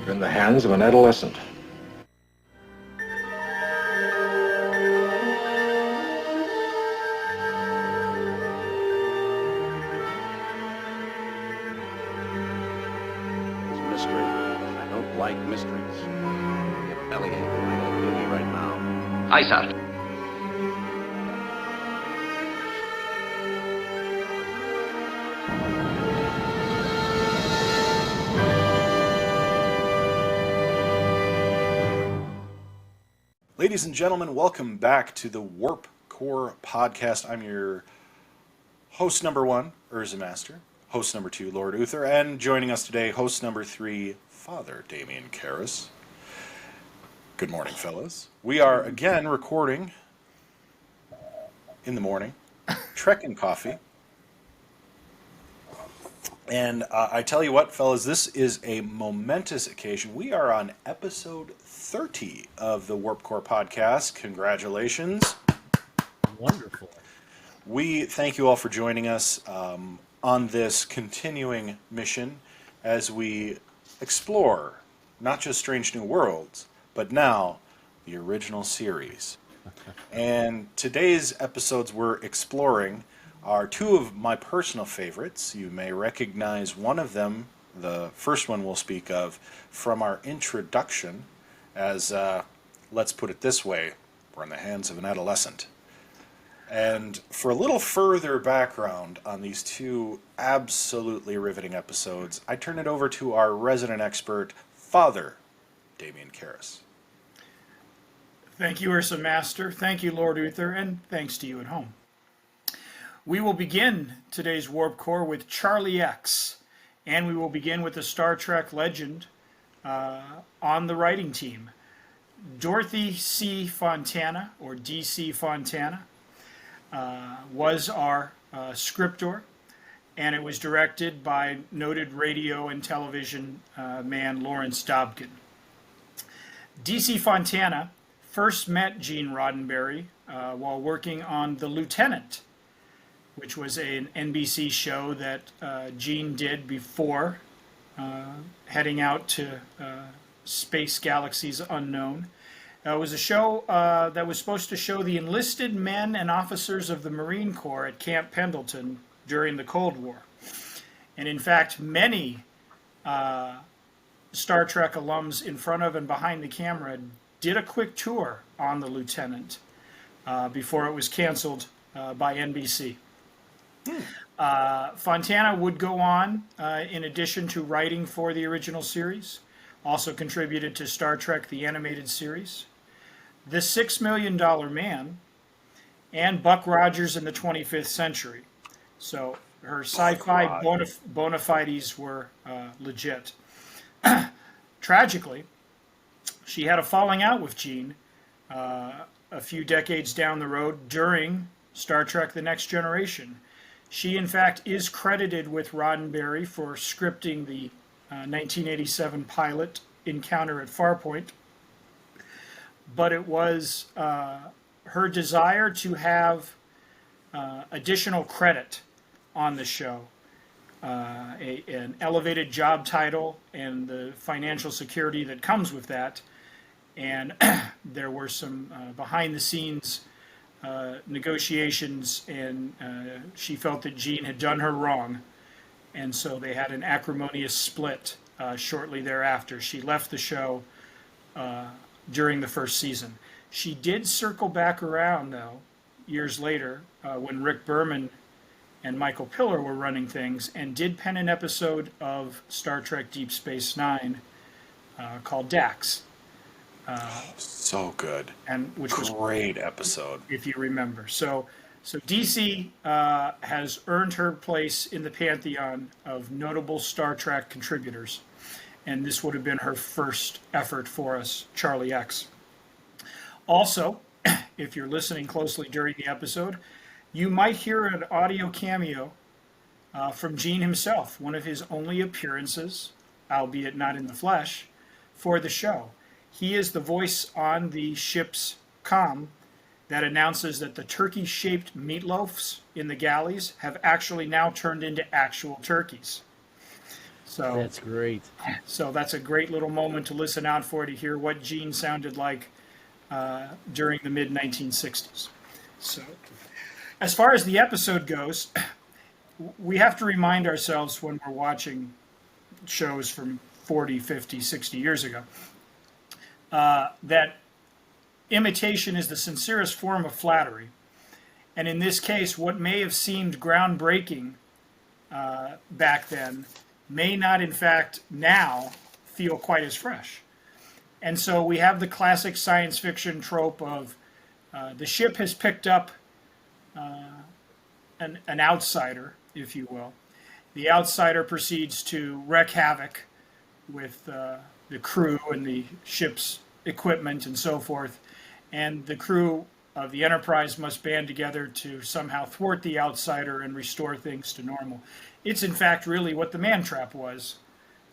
You're in the hands of an adolescent. It's mystery. I don't like mysteries. Your bellyache. I gotta kill you right now. Aye, sir. Ladies and gentlemen, welcome back to the Warp Core Podcast. I'm your host number one, UrzaMaster, host number two, Lord Uther, and joining us today, host number three, Father Damien Karras. Good morning, fellas. We are again recording in the morning, trekking coffee. And I tell you what, fellas, this is a momentous occasion. We are on episode 30 of the Warp Core Podcast. Congratulations. Wonderful. We thank you all for joining us on this continuing mission as we explore not just Strange New Worlds, but now the original series. And today's episodes we're exploring are two of my personal favorites. You may recognize one of them, the first one we'll speak of, from our introduction as, let's put it this way, we're in the hands of an adolescent. And for a little further background on these two absolutely riveting episodes, I turn it over to our resident expert, Father Damien Karras. Thank you, UrzaMaster. Thank you, Lord Uther, and thanks to you at home. We will begin today's Warp Core with Charlie X, and we will begin with the Star Trek legend on the writing team. Dorothy C. Fontana, or D.C. Fontana, was our scriptor, and it was directed by noted radio and television man Lawrence Dobkin. D.C. Fontana first met Gene Roddenberry while working on The Lieutenant, which was an NBC show that Gene did before heading out to space galaxies unknown. It was a show that was supposed to show the enlisted men and officers of the Marine Corps at Camp Pendleton during the Cold War. And in fact, many Star Trek alums in front of and behind the camera did a quick tour on The Lieutenant before it was canceled by NBC. Fontana would go on, in addition to writing for the original series, also contributed to Star Trek the Animated Series, The $6 Million Man, and Buck Rogers in the 25th Century. So her sci-fi bona fides were legit. Tragically, she had a falling out with Gene a few decades down the road during Star Trek The Next Generation. She, in fact, is credited with Roddenberry for scripting the 1987 pilot Encounter at Farpoint, but it was her desire to have additional credit on the show, an elevated job title, and the financial security that comes with that. And there were some behind-the-scenes negotiations, and she felt that Gene had done her wrong, and so they had an acrimonious split shortly thereafter. She left the show during the first season. She did circle back around, though, years later, when Rick Berman and Michael Piller were running things, and did pen an episode of Star Trek Deep Space Nine called Dax. So good. And which was great episode, if you remember. So DC has earned her place in the pantheon of notable Star Trek contributors, and this would have been her first effort for us, Charlie X. Also, if you're listening closely during the episode, you might hear an audio cameo from Gene himself, one of his only appearances, albeit not in the flesh, for the show. He is the voice on the ship's comm that announces that the turkey-shaped meatloafs in the galleys have actually now turned into actual turkeys. So That's great. so that's a great little moment to listen out for, to hear what Gene sounded like during the mid 1960s. So as far as the episode goes, we have to remind ourselves when we're watching shows from 40, 50, 60 years ago that imitation is the sincerest form of flattery. And in this case, what may have seemed groundbreaking back then may not, in fact, now feel quite as fresh. And so we have the classic science fiction trope of the ship has picked up an outsider, if you will. The outsider proceeds to wreak havoc with the crew and the ship's equipment and so forth. And the crew of the Enterprise must band together to somehow thwart the outsider and restore things to normal. It's in fact really what the man trap was.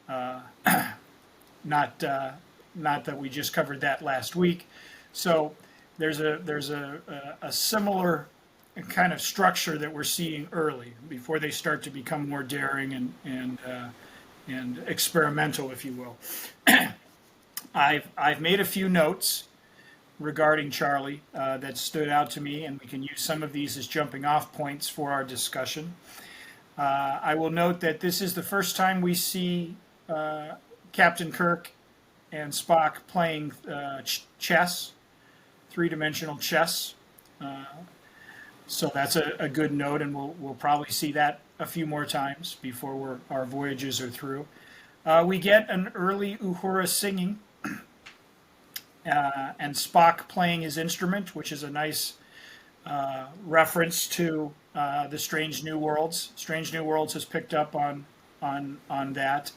Not that we just covered that last week. So there's a similar kind of structure that we're seeing early before they start to become more daring and experimental, if you will. I've made a few notes regarding Charlie that stood out to me, and we can use some of these as jumping off points for our discussion. I will note that this is the first time we see Captain Kirk and Spock playing chess, three-dimensional chess. So that's a good note, and we'll probably see that a few more times before our voyages are through. We get an early Uhura singing, and Spock playing his instrument, which is a nice reference to the Strange New Worlds. Strange New Worlds has picked up on that,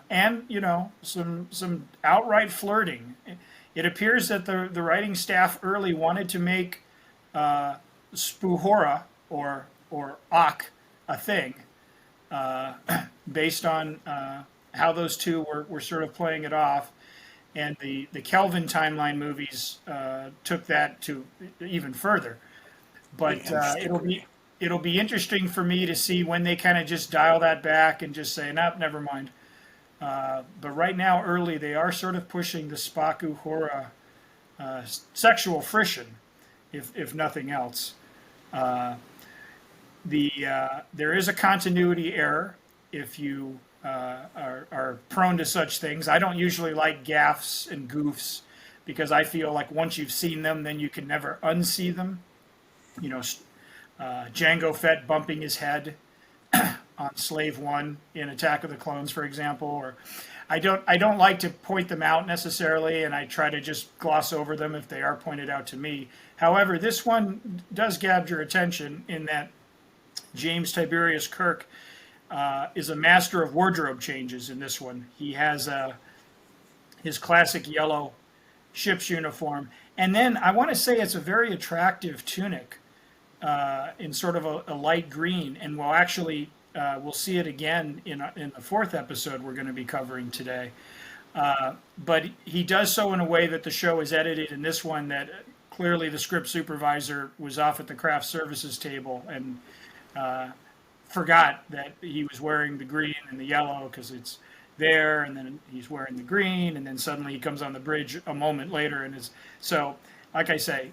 and some outright flirting. It appears that the writing staff early wanted to make Spuhora or Ak a thing, based on how those two were sort of playing it off. And the Kelvin timeline movies took that to even further. But it'll be interesting for me to see when they kind of just dial that back and just say, nope, never mind. But right now, early, they are sort of pushing the Spock Uhura sexual friction, if nothing else. There is a continuity error if you are prone to such things. I don't usually like gaffes and goofs because I feel like once you've seen them, then you can never unsee them. Jango Fett bumping his head on Slave One in Attack of the Clones, for example, or I don't like to point them out necessarily, and I try to just gloss over them if they are pointed out to me. However, this one does grab your attention in that James Tiberius Kirk is a master of wardrobe changes in this one. He has his classic yellow ship's uniform, and then I want to say it's a very attractive tunic in sort of a light green, and we'll see it again in the fourth episode we're going to be covering today. But he does so in a way that the show is edited in this one that clearly the script supervisor was off at the craft services table and forgot that he was wearing the green and the yellow because it's there, and then he's wearing the green, and then suddenly he comes on the bridge a moment later, and so like I say,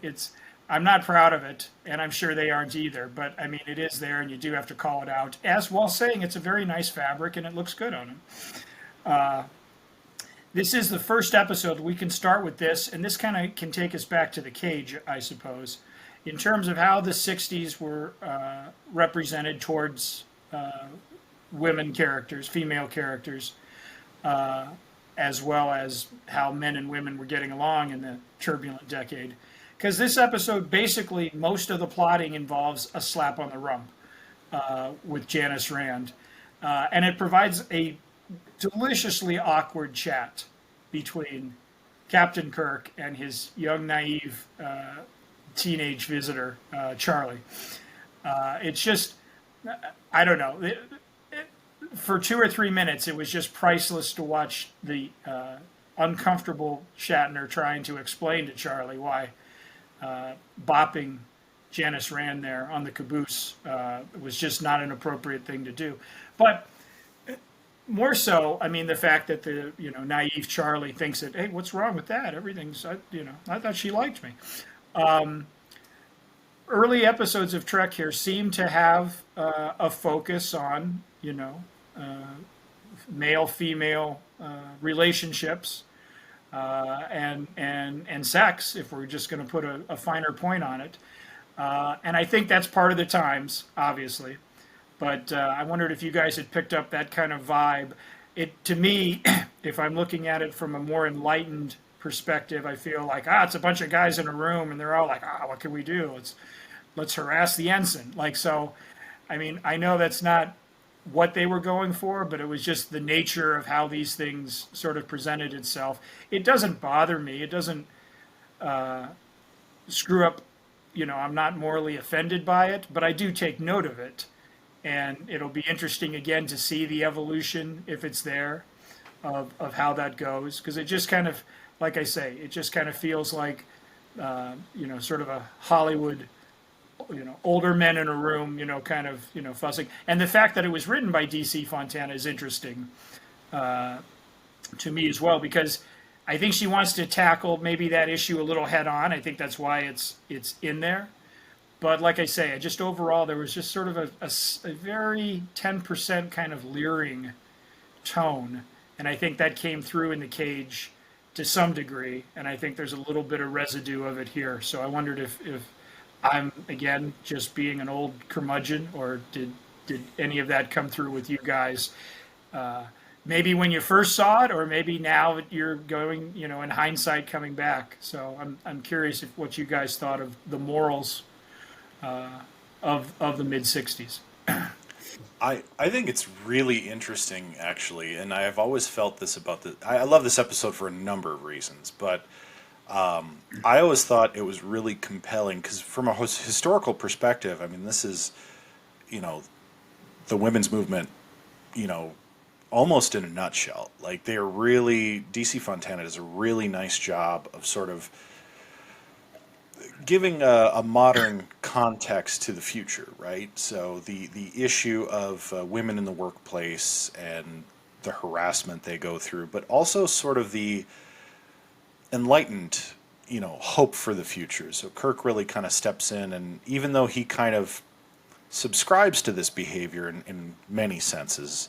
I'm not proud of it, and I'm sure they aren't either, but I mean, it is there, and you do have to call it out, as while saying it's a very nice fabric and it looks good on him. This is the first episode. We can start with this, and this kind of can take us back to the cage, I suppose, in terms of how the 60s were represented towards women characters, female characters, as well as how men and women were getting along in the turbulent decade. Because this episode, basically, most of the plotting involves a slap on the rump with Janice Rand. And it provides a deliciously awkward chat between Captain Kirk and his young, naive teenage visitor, Charlie. It's just, I don't know. For 2 or 3 minutes, it was just priceless to watch the uncomfortable Shatner trying to explain to Charlie why bopping Janice Rand there on the caboose was just not an appropriate thing to do. But more so, I mean, the fact that the naive Charlie thinks that, hey, what's wrong with that? Everything's I thought she liked me. Early episodes of Trek here seem to have a focus on male female relationships and sex, if we're just going to put a finer point on it. And I think that's part of the times, obviously. But I wondered if you guys had picked up that kind of vibe. It, to me, if I'm looking at it from a more enlightened perspective, I feel like it's a bunch of guys in a room and they're all like, what can we do? Let's harass the ensign. Like, so, I mean, I know that's not what they were going for, but it was just the nature of how these things sort of presented itself. It doesn't bother me. It doesn't screw up. I'm not morally offended by it, but I do take note of it. And it'll be interesting again to see the evolution, if it's there, of how that goes. Because it just kind of, like I say, it just kind of feels like, sort of a Hollywood, older men in a room, kind of, fussing. And the fact that it was written by DC Fontana is interesting to me as well, because I think she wants to tackle maybe that issue a little head on. I think that's why it's in there. But like I say, just overall, there was just sort of a very 10% kind of leering tone. And I think that came through in The Cage to some degree. And I think there's a little bit of residue of it here. So I wondered if I'm, again, just being an old curmudgeon, or did any of that come through with you guys? Maybe when you first saw it, or maybe now that you're going, in hindsight coming back. So I'm curious what you guys thought of the morals of the mid '60s. I think it's really interesting, actually, and I've always felt this about I love this episode for a number of reasons, but I always thought it was really compelling because, from a historical perspective, I mean, this is, the women's movement, almost in a nutshell. Like, they are really, DC Fontana does a really nice job of sort of giving a modern context to the future, right? So the issue of women in the workplace and the harassment they go through, but also sort of the enlightened, hope for the future. So Kirk really kind of steps in, and even though he kind of subscribes to this behavior in many senses,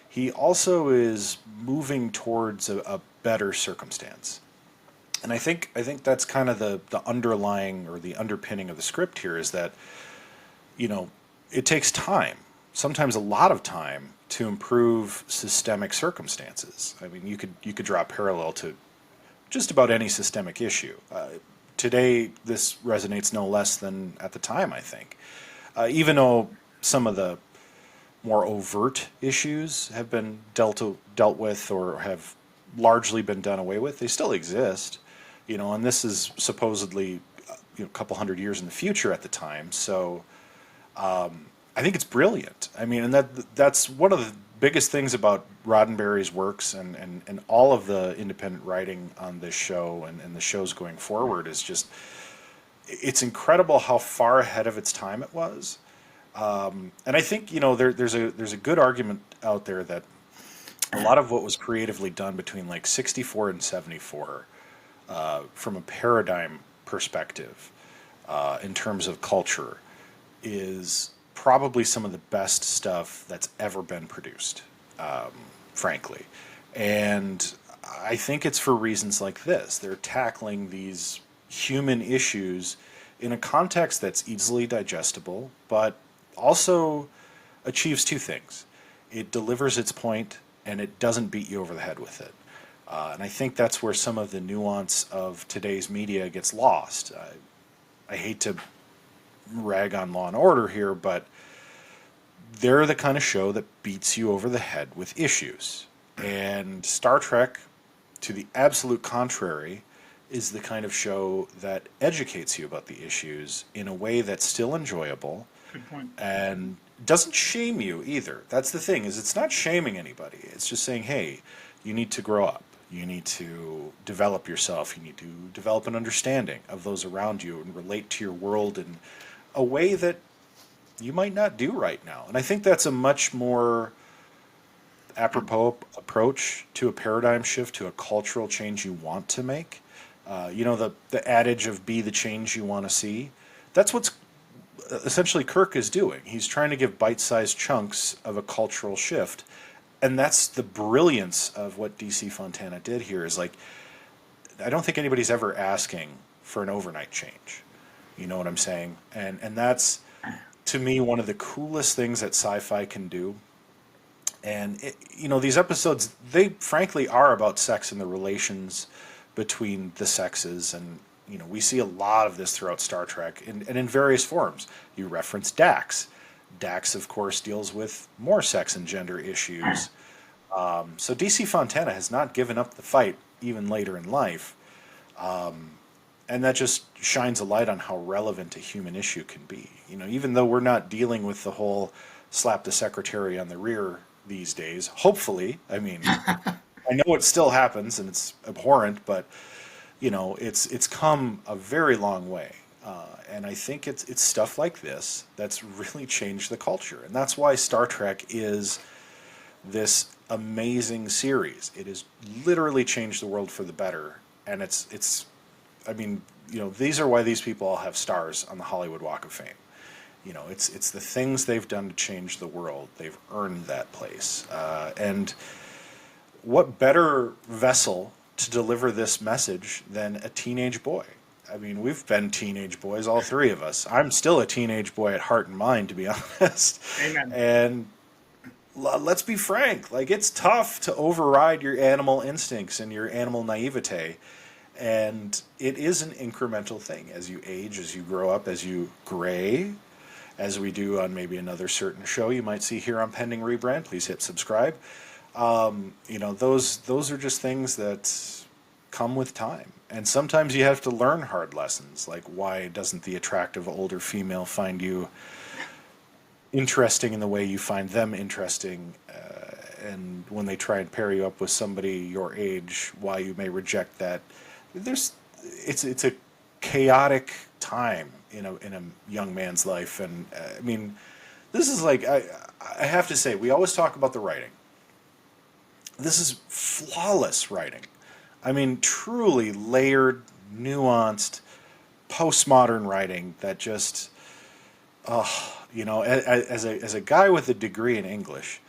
he also is moving towards a better circumstance. And I think that's kind of the underlying, or the underpinning of the script here, is that, it takes time, sometimes a lot of time, to improve systemic circumstances. I mean, you could draw a parallel to just about any systemic issue. Today, this resonates no less than at the time, I think. Even though some of the more overt issues have been dealt with, or have largely been done away with, they still exist. And this is supposedly a couple hundred years in the future at the time. So I think it's brilliant. I mean, and that's one of the biggest things about Roddenberry's works, and all of the independent writing on this show and the shows going forward, is just, it's incredible how far ahead of its time it was. And I think, there's a good argument out there that a lot of what was creatively done between like 64 and 74, from a paradigm perspective, in terms of culture, is probably some of the best stuff that's ever been produced, frankly. And I think it's for reasons like this. They're tackling these human issues in a context that's easily digestible, but also achieves two things. It delivers its point, and it doesn't beat you over the head with it. And I think that's where some of the nuance of today's media gets lost. I hate to rag on Law and Order here, but they're the kind of show that beats you over the head with issues. And Star Trek, to the absolute contrary, is the kind of show that educates you about the issues in a way that's still enjoyable. Good point. And doesn't shame you either. That's the thing, is it's not shaming anybody. It's just saying, hey, you need to grow up. You need to develop yourself. You need to develop an understanding of those around you and relate to your world in a way that you might not do right now. And I think that's a much more apropos approach to a paradigm shift, to a cultural change you want to make. The adage of be the change you want to see. That's what's essentially Kirk is doing. He's trying to give bite-sized chunks of a cultural shift. And that's the brilliance of what DC Fontana did here is like, I don't think anybody's ever asking for an overnight change. You know what I'm saying? And that's, to me, one of the coolest things that sci-fi can do. And, these episodes, they frankly are about sex and the relations between the sexes. And, we see a lot of this throughout Star Trek and in various forms. You reference Dax. Dax, of course, deals with more sex and gender issues. So DC Fontana has not given up the fight even later in life. And that just shines a light on how relevant a human issue can be. Even though we're not dealing with the whole slap the secretary on the rear these days, hopefully, I know it still happens and it's abhorrent, but, it's come a very long way. And I think it's stuff like this that's really changed the culture. And that's why Star Trek is this amazing series. It has literally changed the world for the better. And these are why these people all have stars on the Hollywood Walk of Fame. It's the things they've done to change the world. They've earned that place. And what better vessel to deliver this message than a teenage boy? We've been teenage boys, all three of us. I'm still a teenage boy at heart and mind, to be honest. Amen. And let's be frank, it's tough to override your animal instincts and your animal naivete. And it is an incremental thing. As you age, as you grow up, as you gray, as we do on maybe another certain show you might see here on Pending Rebrand, please hit subscribe. Those are just things that come with time. And sometimes you have to learn hard lessons, like why doesn't the attractive older female find you interesting in the way you find them interesting, and when they try and pair you up with somebody your age, why you may reject that. It's a chaotic time in a young man's life, and this is I have to say, we always talk about the writing. This is flawless writing. Truly layered, nuanced, postmodern writing that just, as a guy with a degree in English,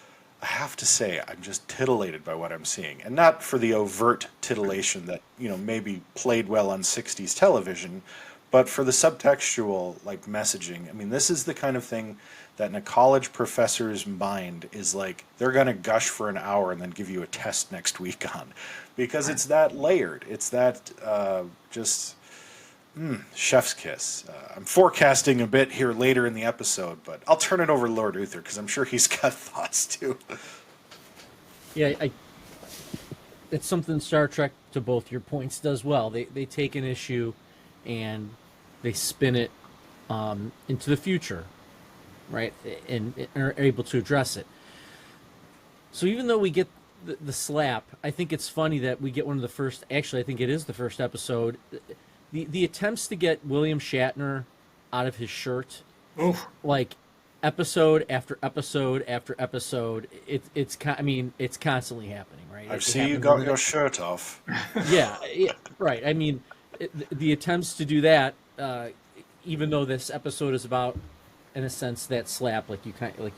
I have to say I'm just titillated by what I'm seeing. And not for the overt titillation that, maybe played well on 60s television, but for the subtextual, messaging. This is the kind of thing that in a college professor's mind is they're going to gush for an hour and then give you a test next week on. Because it's that layered. It's that chef's kiss. I'm forecasting a bit here later in the episode, but I'll turn it over to Lord Uther because I'm sure he's got thoughts too. Yeah, it's something Star Trek, to both your points, does well. They take an issue and they spin it into the future, right? And are able to address it. So even though we get the slap, I think it's funny that we get one of the first, actually I think it is the first episode, the attempts to get William Shatner out of his shirt, episode after episode after episode, it's constantly happening, right? I see you got your shirt off. Yeah, right. The attempts to do that, even though this episode is about, in a sense, that slap, like you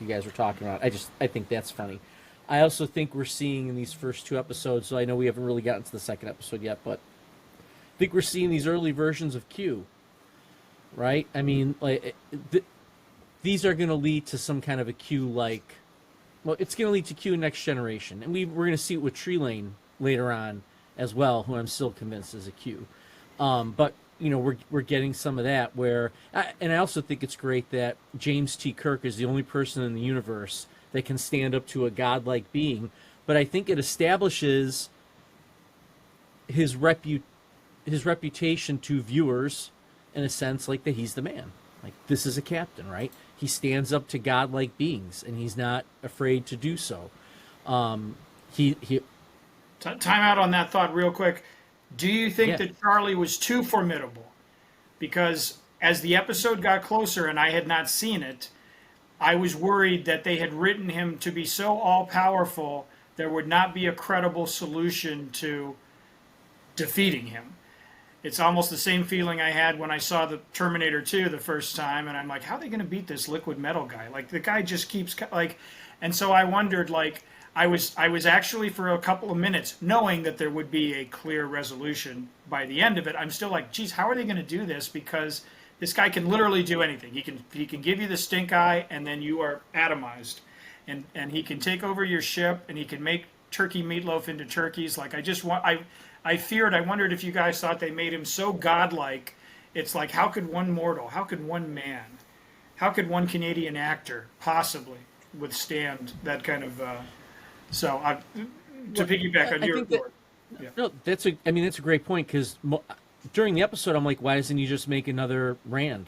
guys were talking about, I think that's funny. I also think we're seeing in these first two episodes, so I know we haven't really gotten to the second episode yet, but I think we're seeing these early versions of Q, right? These are going to lead to some kind of a Q it's going to lead to Q Next Generation. And we're going to see it with Tree Lane later on as well, who I'm still convinced is a Q. But, we're getting some of that where, and I also think it's great that James T. Kirk is the only person in the universe that can stand up to a godlike being. But I think it establishes his reputation to viewers, in a sense, that he's the man. This is a captain, right? He stands up to godlike beings, and he's not afraid to do so. Time out on that thought real quick. Do you think that Charlie was too formidable? Because as the episode got closer and I had not seen it, I was worried that they had written him to be so all-powerful there would not be a credible solution to defeating him. It's almost the same feeling I had when I saw the Terminator 2 the first time, and I'm like, how are they going to beat this liquid metal guy? Like, the guy just keeps like, and so I wondered, like, I was actually for a couple of minutes knowing that there would be a clear resolution by the end of it. I'm still like, geez, how are they going to do this? Because this guy can literally do anything. He can give you the stink eye, and then you are atomized, and he can take over your ship, and he can make turkey meatloaf into turkeys. Like, I wondered if you guys thought they made him so godlike. It's like, how could one mortal, how could one man, how could one Canadian actor possibly withstand that kind of? To piggyback on your report. No, that's a great point, because during the episode I'm like, why doesn't he just make another Rand?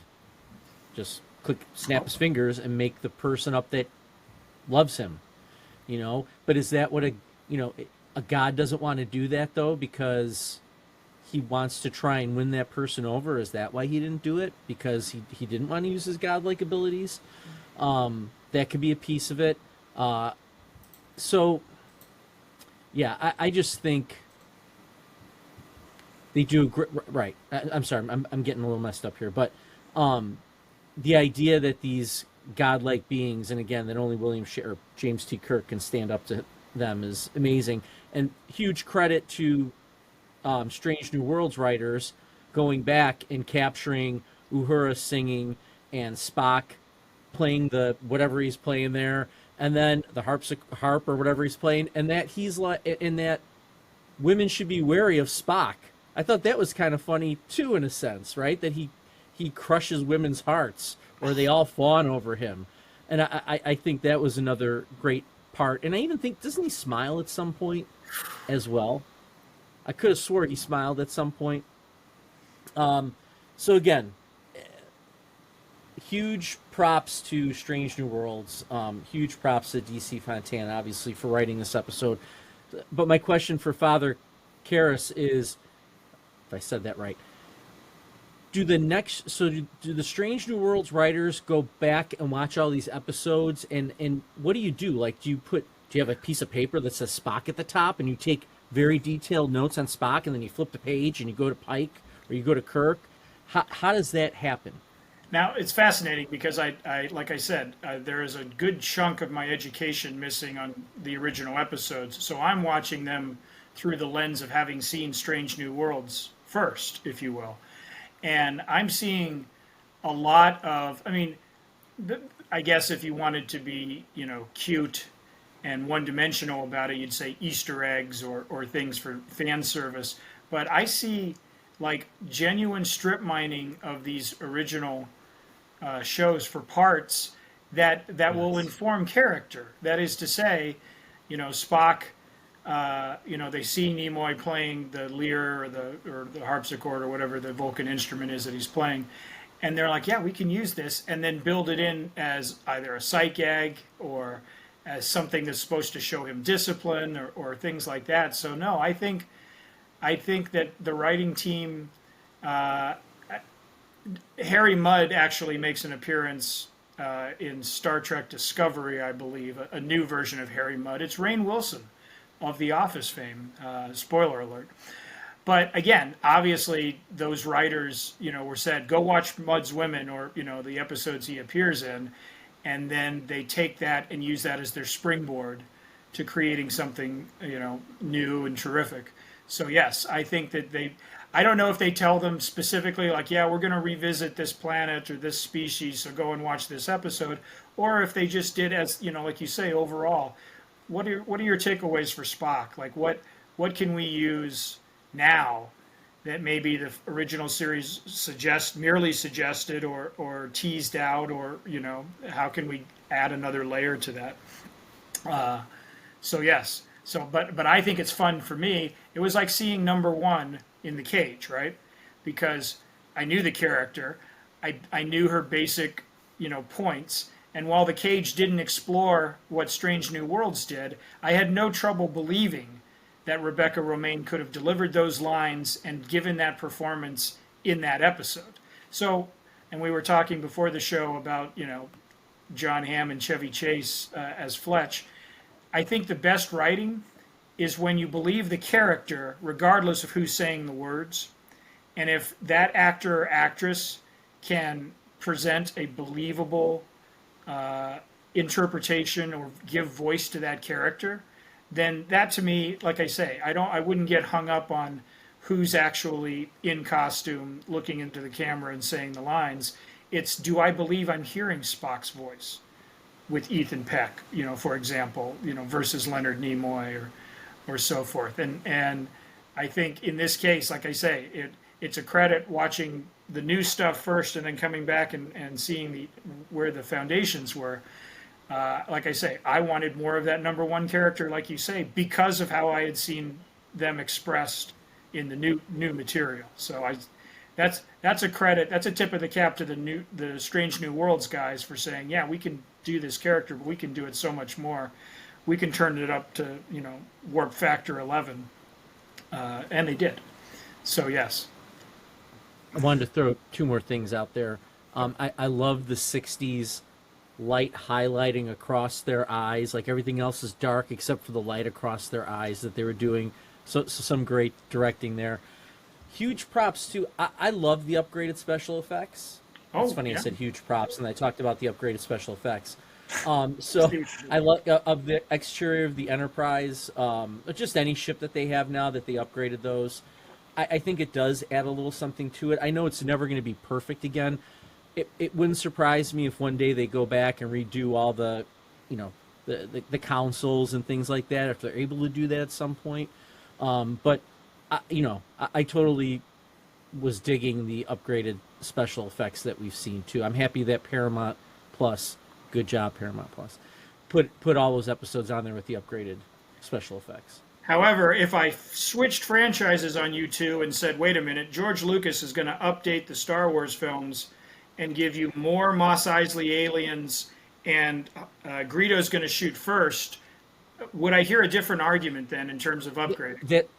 Just snap his fingers and make the person up that loves him, But is that what a god doesn't want to do that, though, because he wants to try and win that person over? Is that why he didn't do it? Because he didn't want to use his godlike abilities? That could be a piece of it. So, yeah, I just think they do right. I'm sorry, I'm getting a little messed up here, but the idea that these godlike beings, and again, that only or James T. Kirk can stand up to them, is amazing. And huge credit to Strange New Worlds writers going back and capturing Uhura singing and Spock playing the whatever he's playing there, and then the harp or whatever he's playing, and that he's like, in that women should be wary of Spock. I thought that was kind of funny too, in a sense, right? That he crushes women's hearts, or they all fawn over him, and I think that was another great part. And I even think, doesn't he smile at some point as well? I could have swore he smiled at some point. So again, huge props to Strange New Worlds. Huge props to DC Fontana, obviously, for writing this episode. But my question for Father Karras is, if I said that right, do the Strange New Worlds writers go back and watch all these episodes, and what do you do? Like, do you have a piece of paper that says Spock at the top, and you take very detailed notes on Spock, and then you flip the page and you go to Pike or you go to Kirk? How does that happen? Now, it's fascinating because I like I said, there is a good chunk of my education missing on the original episodes. So I'm watching them through the lens of having seen Strange New Worlds first, if you will. And I'm seeing a lot of, I guess if you wanted to be, cute and one-dimensional about it, you'd say Easter eggs or things for fan service. But I see like genuine strip mining of these original shows for parts that will inform character. That is to say, Spock, they see Nimoy playing the lyre or the harpsichord or whatever the Vulcan instrument is that he's playing, and they're like, yeah, we can use this, and then build it in as either a sight gag or as something that's supposed to show him discipline or things like that. So no, I think that the writing team, Harry Mudd actually makes an appearance in Star Trek Discovery, I believe, a new version of Harry Mudd. It's Rainn Wilson of The Office fame. Spoiler alert. But again, obviously, those writers, were said, go watch Mudd's Women or, the episodes he appears in, and then they take that and use that as their springboard to creating something, new and terrific. So yes, I think that I don't know if they tell them specifically, like, yeah, we're going to revisit this planet or this species, so go and watch this episode, or if they just did as, like you say, overall, what are your takeaways for Spock? Like, what can we use now that maybe the original series merely suggested or teased out, or, how can we add another layer to that? So yes. So, but I think it's fun for me. It was like seeing number one in the cage, right? Because I knew the character, I knew her basic, points, and while the cage didn't explore what Strange New Worlds did, I had no trouble believing that Rebecca Romijn could have delivered those lines and given that performance in that episode. So, and we were talking before the show about, John Hamm and Chevy Chase as Fletch. I think the best writing is when you believe the character, regardless of who's saying the words. And if that actor or actress can present a believable interpretation or give voice to that character, then that to me, like I say, I wouldn't get hung up on who's actually in costume looking into the camera and saying the lines. It's, do I believe I'm hearing Spock's voice with Ethan Peck, for example, versus Leonard Nimoy or so forth. And I think in this case, like I say, it's a credit watching the new stuff first and then coming back and seeing where the foundations were. Like I say, I wanted more of that number one character, like you say, because of how I had seen them expressed in the new material. So that's a credit. That's a tip of the cap to the Strange New Worlds guys for saying, yeah, we can do this character, but we can do it so much more. We can turn it up to warp factor 11, and they did. So yes. I wanted to throw two more things out there. I love the 60s light highlighting across their eyes. Like everything else is dark except for the light across their eyes that they were doing. So some great directing there. Huge props too. I love the upgraded special effects. It's funny, yeah. I said huge props, and I talked about the upgraded special effects. So I love of the exterior of the Enterprise, just any ship that they have now that they upgraded those. I think it does add a little something to it. I know it's never going to be perfect again. It wouldn't surprise me if one day they go back and redo all the, the councils and things like that, if they're able to do that at some point. But I totally was digging the upgraded special effects that we've seen too. I'm happy that Paramount Plus, good job Paramount Plus, put all those episodes on there with the upgraded special effects. However, if I switched franchises on you two and said, wait a minute, George Lucas is going to update the Star Wars films and give you more Mos Eisley aliens and Greedo's going to shoot first, would I hear a different argument then in terms of upgrading?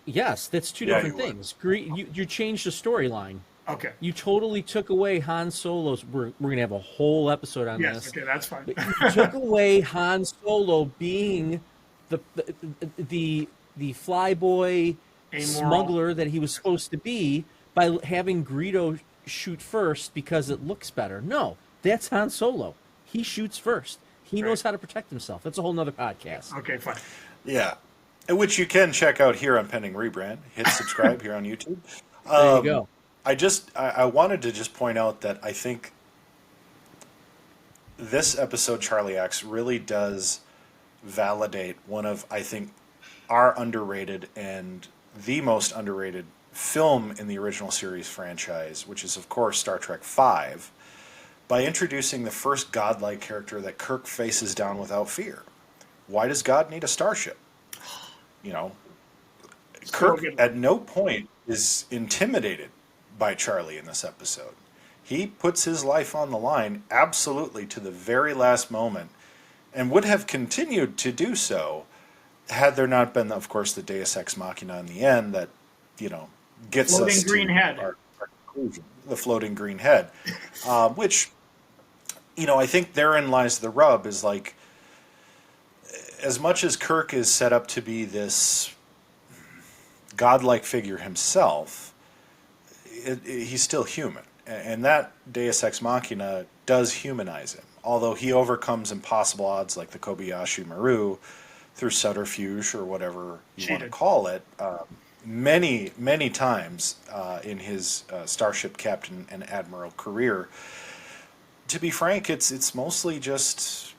Yes, that's two different things. You changed the storyline. Okay. You totally took away Han Solo's. We're going to have a whole episode on this. Yes, okay, that's fine. You took away Han Solo being the flyboy smuggler that he was supposed to be by having Greedo shoot first because it looks better. No, that's Han Solo. He shoots first. He knows how to protect himself. That's a whole nother podcast. Okay, fine. Yeah, which you can check out here on Pending Rebrand. Hit subscribe here on YouTube. There you go. I wanted to just point out that I think this episode, Charlie X, really does validate one of, I think, our underrated and the most underrated film in the original series franchise, which is, of course, Star Trek V, by introducing the first godlike character that Kirk faces down without fear. Why does God need a starship? Kirk at no point is intimidated by Charlie in this episode. He puts his life on the line absolutely to the very last moment, and would have continued to do so had there not been, of course, the Deus Ex Machina in the end that, gets floating us green to head. Our conclusion. The floating green head, which, I think therein lies the rub, is like, as much as Kirk is set up to be this godlike figure himself, he's still human. And that Deus Ex Machina does humanize him. Although he overcomes impossible odds like the Kobayashi Maru through subterfuge or whatever you want to call it, many, many times in his starship captain and admiral career. To be frank, it's mostly just,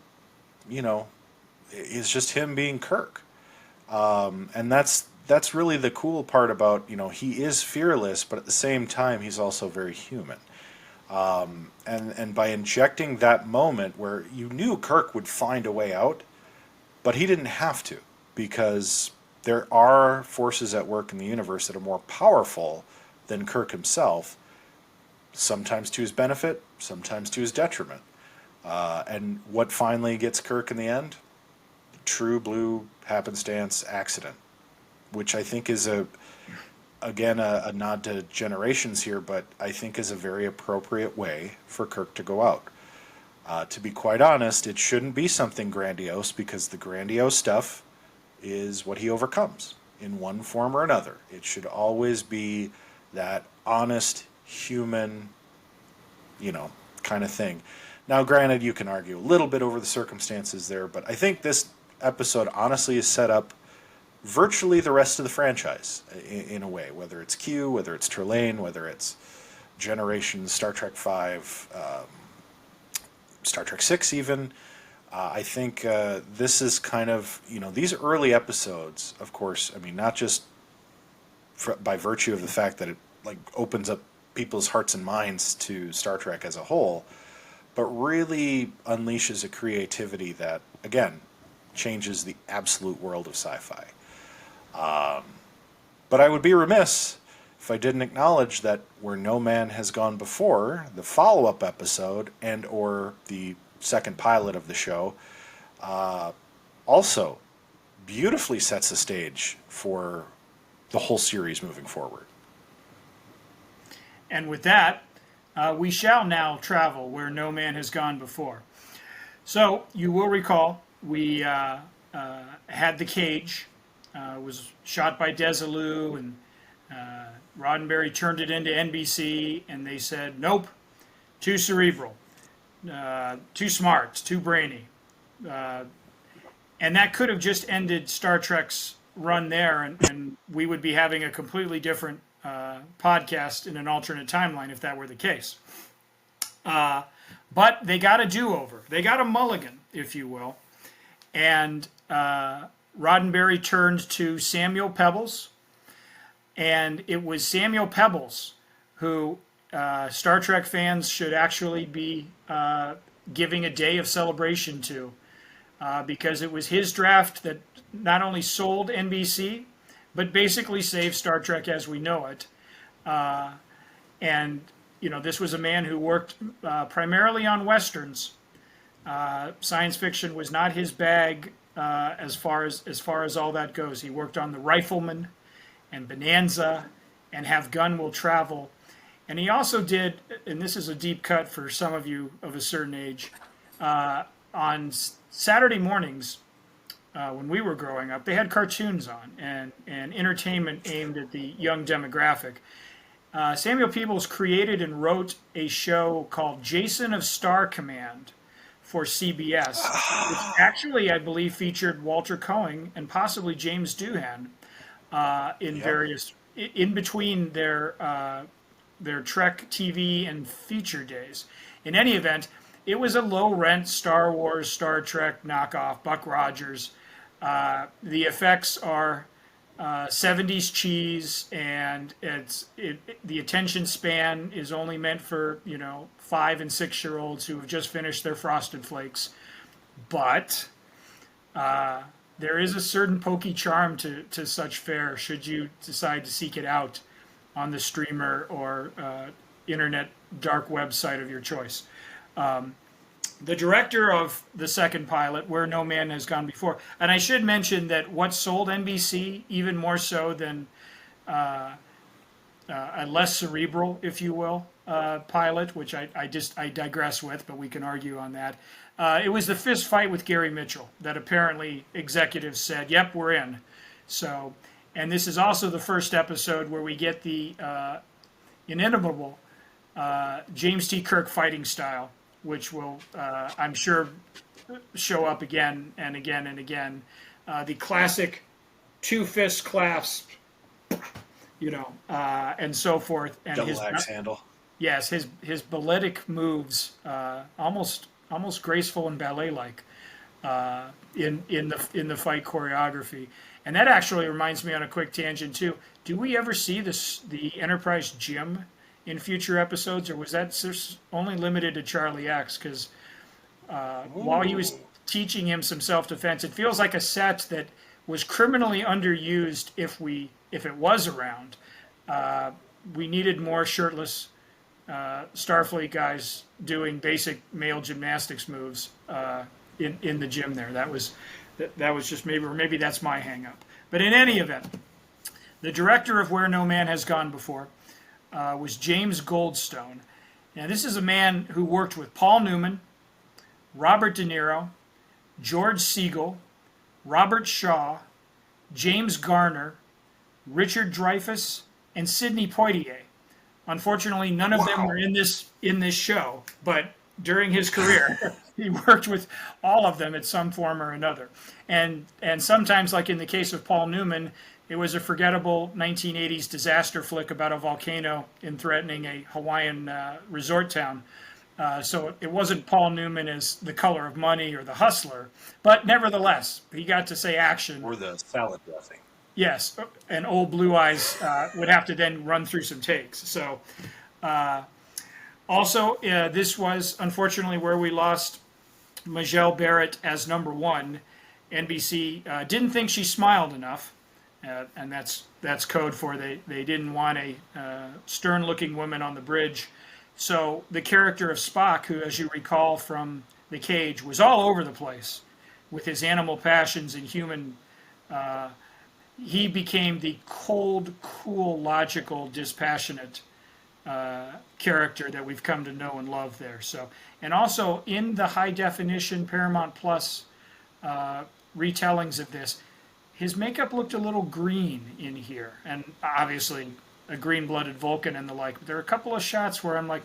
it's just him being Kirk. And that's really the cool part about, he is fearless, but at the same time, he's also very human. And by injecting that moment where you knew Kirk would find a way out, but he didn't have to, because there are forces at work in the universe that are more powerful than Kirk himself, sometimes to his benefit, sometimes to his detriment. And what finally gets Kirk in the end? True blue happenstance accident, which I think is a nod to Generations here, but I think is a very appropriate way for Kirk to go out. To be quite honest, it shouldn't be something grandiose, because the grandiose stuff is what he overcomes in one form or another. It should always be that honest, human, kind of thing. Now, granted, you can argue a little bit over the circumstances there, but I think this episode honestly is set up virtually the rest of the franchise in a way, whether it's Q, whether it's Trelane, whether it's Generations, Star Trek V, Star Trek VI even. I think this is kind of, these early episodes, of course, I mean, not just by virtue of the fact that it opens up people's hearts and minds to Star Trek as a whole, but really unleashes a creativity that, again, changes the absolute world of sci-fi. But I would be remiss if I didn't acknowledge that Where No Man Has Gone Before, the follow-up episode and or the second pilot of the show, also beautifully sets the stage for the whole series moving forward. And with that, we shall now travel where no man has gone before. So you will recall we had the cage, was shot by Desilu, and Roddenberry turned it into NBC, and they said, nope, too cerebral, too smart, too brainy. And that could have just ended Star Trek's run there, and we would be having a completely different podcast in an alternate timeline if that were the case. But they got a do-over. They got a mulligan, if you will. And Roddenberry turned to Samuel Pebbles, and it was Samuel Pebbles who Star Trek fans should actually be giving a day of celebration to, because it was his draft that not only sold NBC, but basically saved Star Trek as we know it. And this was a man who worked primarily on Westerns. Science fiction was not his bag as far as all that goes. He worked on The Rifleman and Bonanza and Have Gun Will Travel. And he also did, and this is a deep cut for some of you of a certain age, on Saturday mornings when we were growing up, they had cartoons on and entertainment aimed at the young demographic. Samuel Peebles created and wrote a show called Jason of Star Command for CBS, which actually, I believe, featured Walter Cohen and possibly James Doohan in between their Trek TV and feature days. In any event, it was a low-rent Star Wars, Star Trek knockoff, Buck Rogers. The effects are 70s cheese, and the attention span is only meant for 5 and 6 year olds who have just finished their Frosted Flakes. But there is a certain pokey charm to such fare should you decide to seek it out on the streamer or internet dark website of your choice. The director of the second pilot, Where No Man Has Gone Before, and I should mention that what sold NBC even more so than a less cerebral, if you will, pilot, which I digress with, but we can argue on that. It was the fist fight with Gary Mitchell that apparently executives said, "Yep, we're in." So, and this is also the first episode where we get the inimitable James T. Kirk fighting style, which will, I'm sure, show up again and again and again. The classic two fist clasp, and so forth. And double axe handle. Yes, his balletic moves, almost graceful and ballet-like, in the fight choreography. And that actually reminds me, on a quick tangent too. Do we ever see the Enterprise gym in future episodes, or was that only limited to Charlie X? Because while he was teaching him some self-defense, it feels like a set that was criminally underused. If it was around, we needed more shirtless Starfleet guys doing basic male gymnastics moves in the gym there. That was just maybe that's my hang-up. But in any event, the director of Where No Man Has Gone Before was James Goldstone. Now, this is a man who worked with Paul Newman, Robert De Niro, George Segal, Robert Shaw, James Garner, Richard Dreyfuss, and Sidney Poitier. Unfortunately, none of them were in this show, but during his career, he worked with all of them at some form or another. And sometimes, like in the case of Paul Newman, it was a forgettable 1980s disaster flick about a volcano threatening a Hawaiian resort town. So it wasn't Paul Newman as The Color of Money or The Hustler, but nevertheless, he got to say action. Or the salad dressing. Yes, and old Blue Eyes would have to then run through some takes. So also, this was unfortunately where we lost Majel Barrett as number one. NBC didn't think she smiled enough, and that's code for they didn't want a stern-looking woman on the bridge. So the character of Spock, who, as you recall from The Cage, was all over the place with his animal passions and human. He became the cold, cool, logical, dispassionate character that we've come to know and love there. So, and also in the high definition Paramount Plus retellings of this, his makeup looked a little green in here, and obviously a green-blooded Vulcan and the like. But there are a couple of shots where I'm like,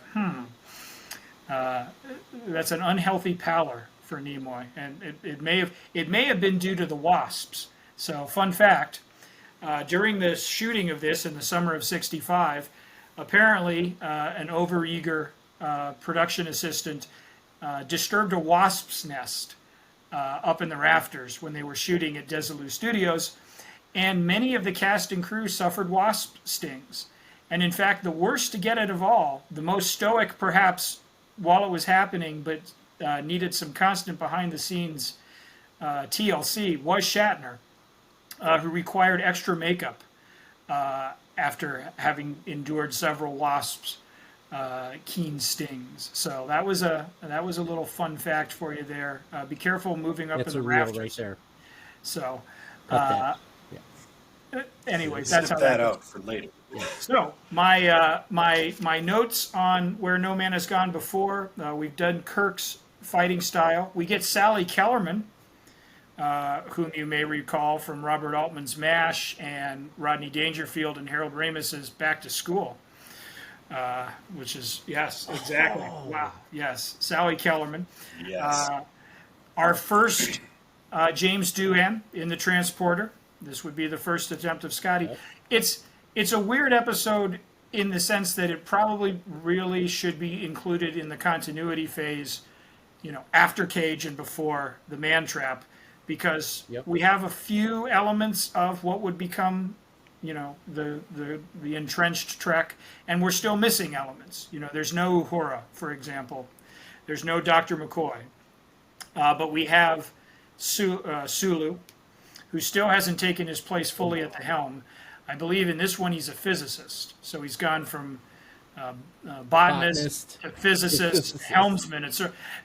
that's an unhealthy pallor for Nimoy, and it may have been due to the wasps. So, fun fact, during the shooting of this in the summer of '65, apparently an overeager production assistant disturbed a wasp's nest up in the rafters when they were shooting at Desilu Studios, and many of the cast and crew suffered wasp stings. And in fact, the worst to get it of all, the most stoic perhaps while it was happening, but needed some constant behind-the-scenes TLC, was Shatner, who required extra makeup after having endured several wasps' keen stings. So that was a little fun fact for you there. Be careful moving up That's in the a reel rafters. right there. So, Yeah. anyways, that's how Snip that that goes. out for later. So my notes on Where No Man Has Gone Before. We've done Kirk's fighting style. We get Sally Kellerman, whom you may recall from Robert Altman's MASH and Rodney Dangerfield and Harold Ramis's Back to School, which is, yes, exactly. Oh. Wow, yes, Sally Kellerman. Yes. Our first James Doohan in the transporter. This would be the first attempt of Scotty. It's a weird episode in the sense that it probably really should be included in the continuity phase, after Cage and before the Man Trap, because we have a few elements of what would become, the entrenched Trek, and we're still missing elements. There's no Uhura, for example. There's no Dr. McCoy. But we have Sulu, who still hasn't taken his place fully at the helm. I believe in this one he's a physicist. So he's gone from botanist to physicist, helmsman.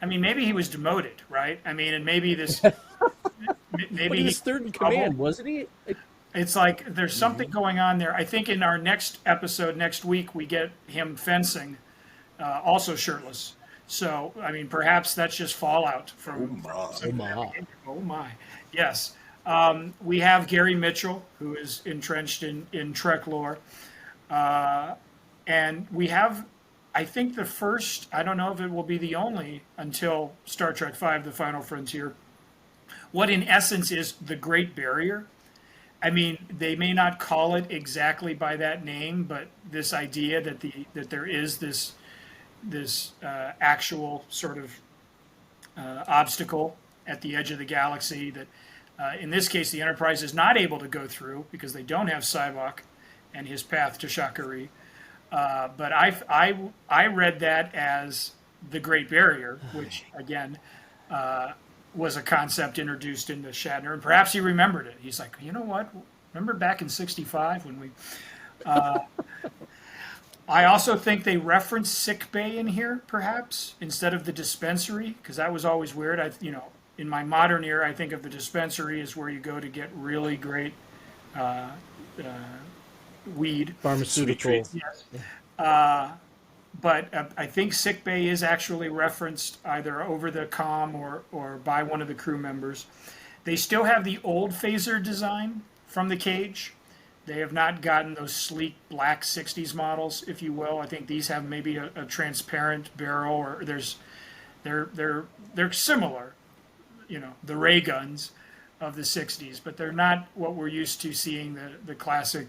Maybe he was demoted, right? And maybe this... maybe he was third in command, wasn't he? It's like there's something going on there. I think in our next episode, next week, we get him fencing, also shirtless. So, perhaps that's just fallout from... Oh, my. Yes. We have Gary Mitchell, who is entrenched in Trek lore. And we have, I think, the first, I don't know if it will be the only until Star Trek V, The Final Frontier, what in essence is the Great Barrier. They may not call it exactly by that name, but this idea that there is this actual sort of obstacle at the edge of the galaxy that, in this case, the Enterprise is not able to go through because they don't have Sybok and his path to Shakari. But I read that as the Great Barrier, which again was a concept introduced into Shatner, and perhaps he remembered it. He's like, you know what? Remember back in '65 when we. I also think they reference sick bay in here, perhaps instead of the dispensary, because that was always weird. In my modern ear, I think of the dispensary as where you go to get really great weed, pharmaceutical. Yes. but I think sickbay is actually referenced either over the comm or by one of the crew members. They still have the old phaser design from the cage. They have not gotten those sleek black 60s models, if you will. I think these have maybe a transparent barrel, or they're similar, the ray guns of the 60s, but they're not what we're used to seeing, the classic,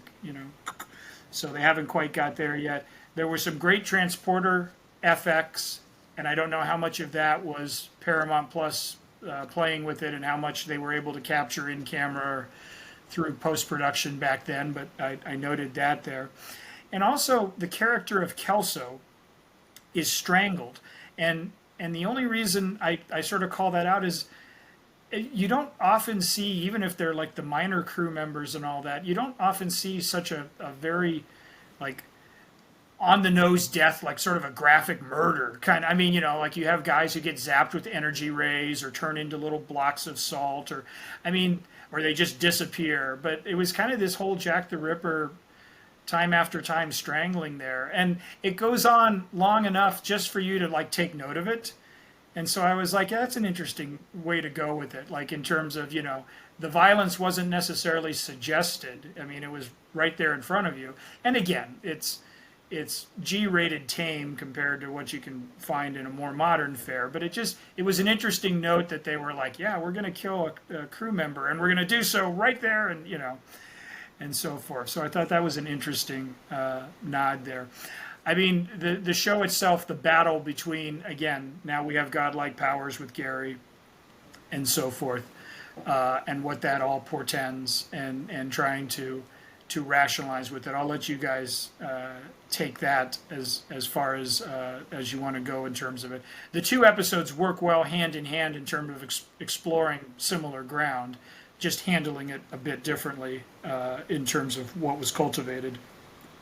so they haven't quite got there yet. There were some great transporter FX, and I don't know how much of that was Paramount Plus playing with it and how much they were able to capture in camera through post-production back then, but I noted that there. And also the character of Kelso is strangled, and the only reason I sort of call that out is you don't often see, even if they're like the minor crew members and all that, you don't often see such a very like on the nose death, like sort of a graphic murder kind of. I mean, like you have guys who get zapped with energy rays or turn into little blocks of salt, or they just disappear. But it was kind of this whole Jack the Ripper time after time strangling there, and it goes on long enough just for you to like take note of it. And so I was like, yeah, that's an interesting way to go with it. Like in terms of, the violence wasn't necessarily suggested. I mean, it was right there in front of you. And again, it's G-rated tame compared to what you can find in a more modern fare. But it was an interesting note that they were like, yeah, we're going to kill a crew member, and we're going to do so right there, and so forth. So I thought that was an interesting nod there. I mean, the show itself, the battle between, again, now we have godlike powers with Gary and so forth, and what that all portends, and trying to rationalize with it. I'll let you guys take that as far as you want to go in terms of it. The two episodes work well hand in hand in terms of exploring similar ground, just handling it a bit differently in terms of what was cultivated.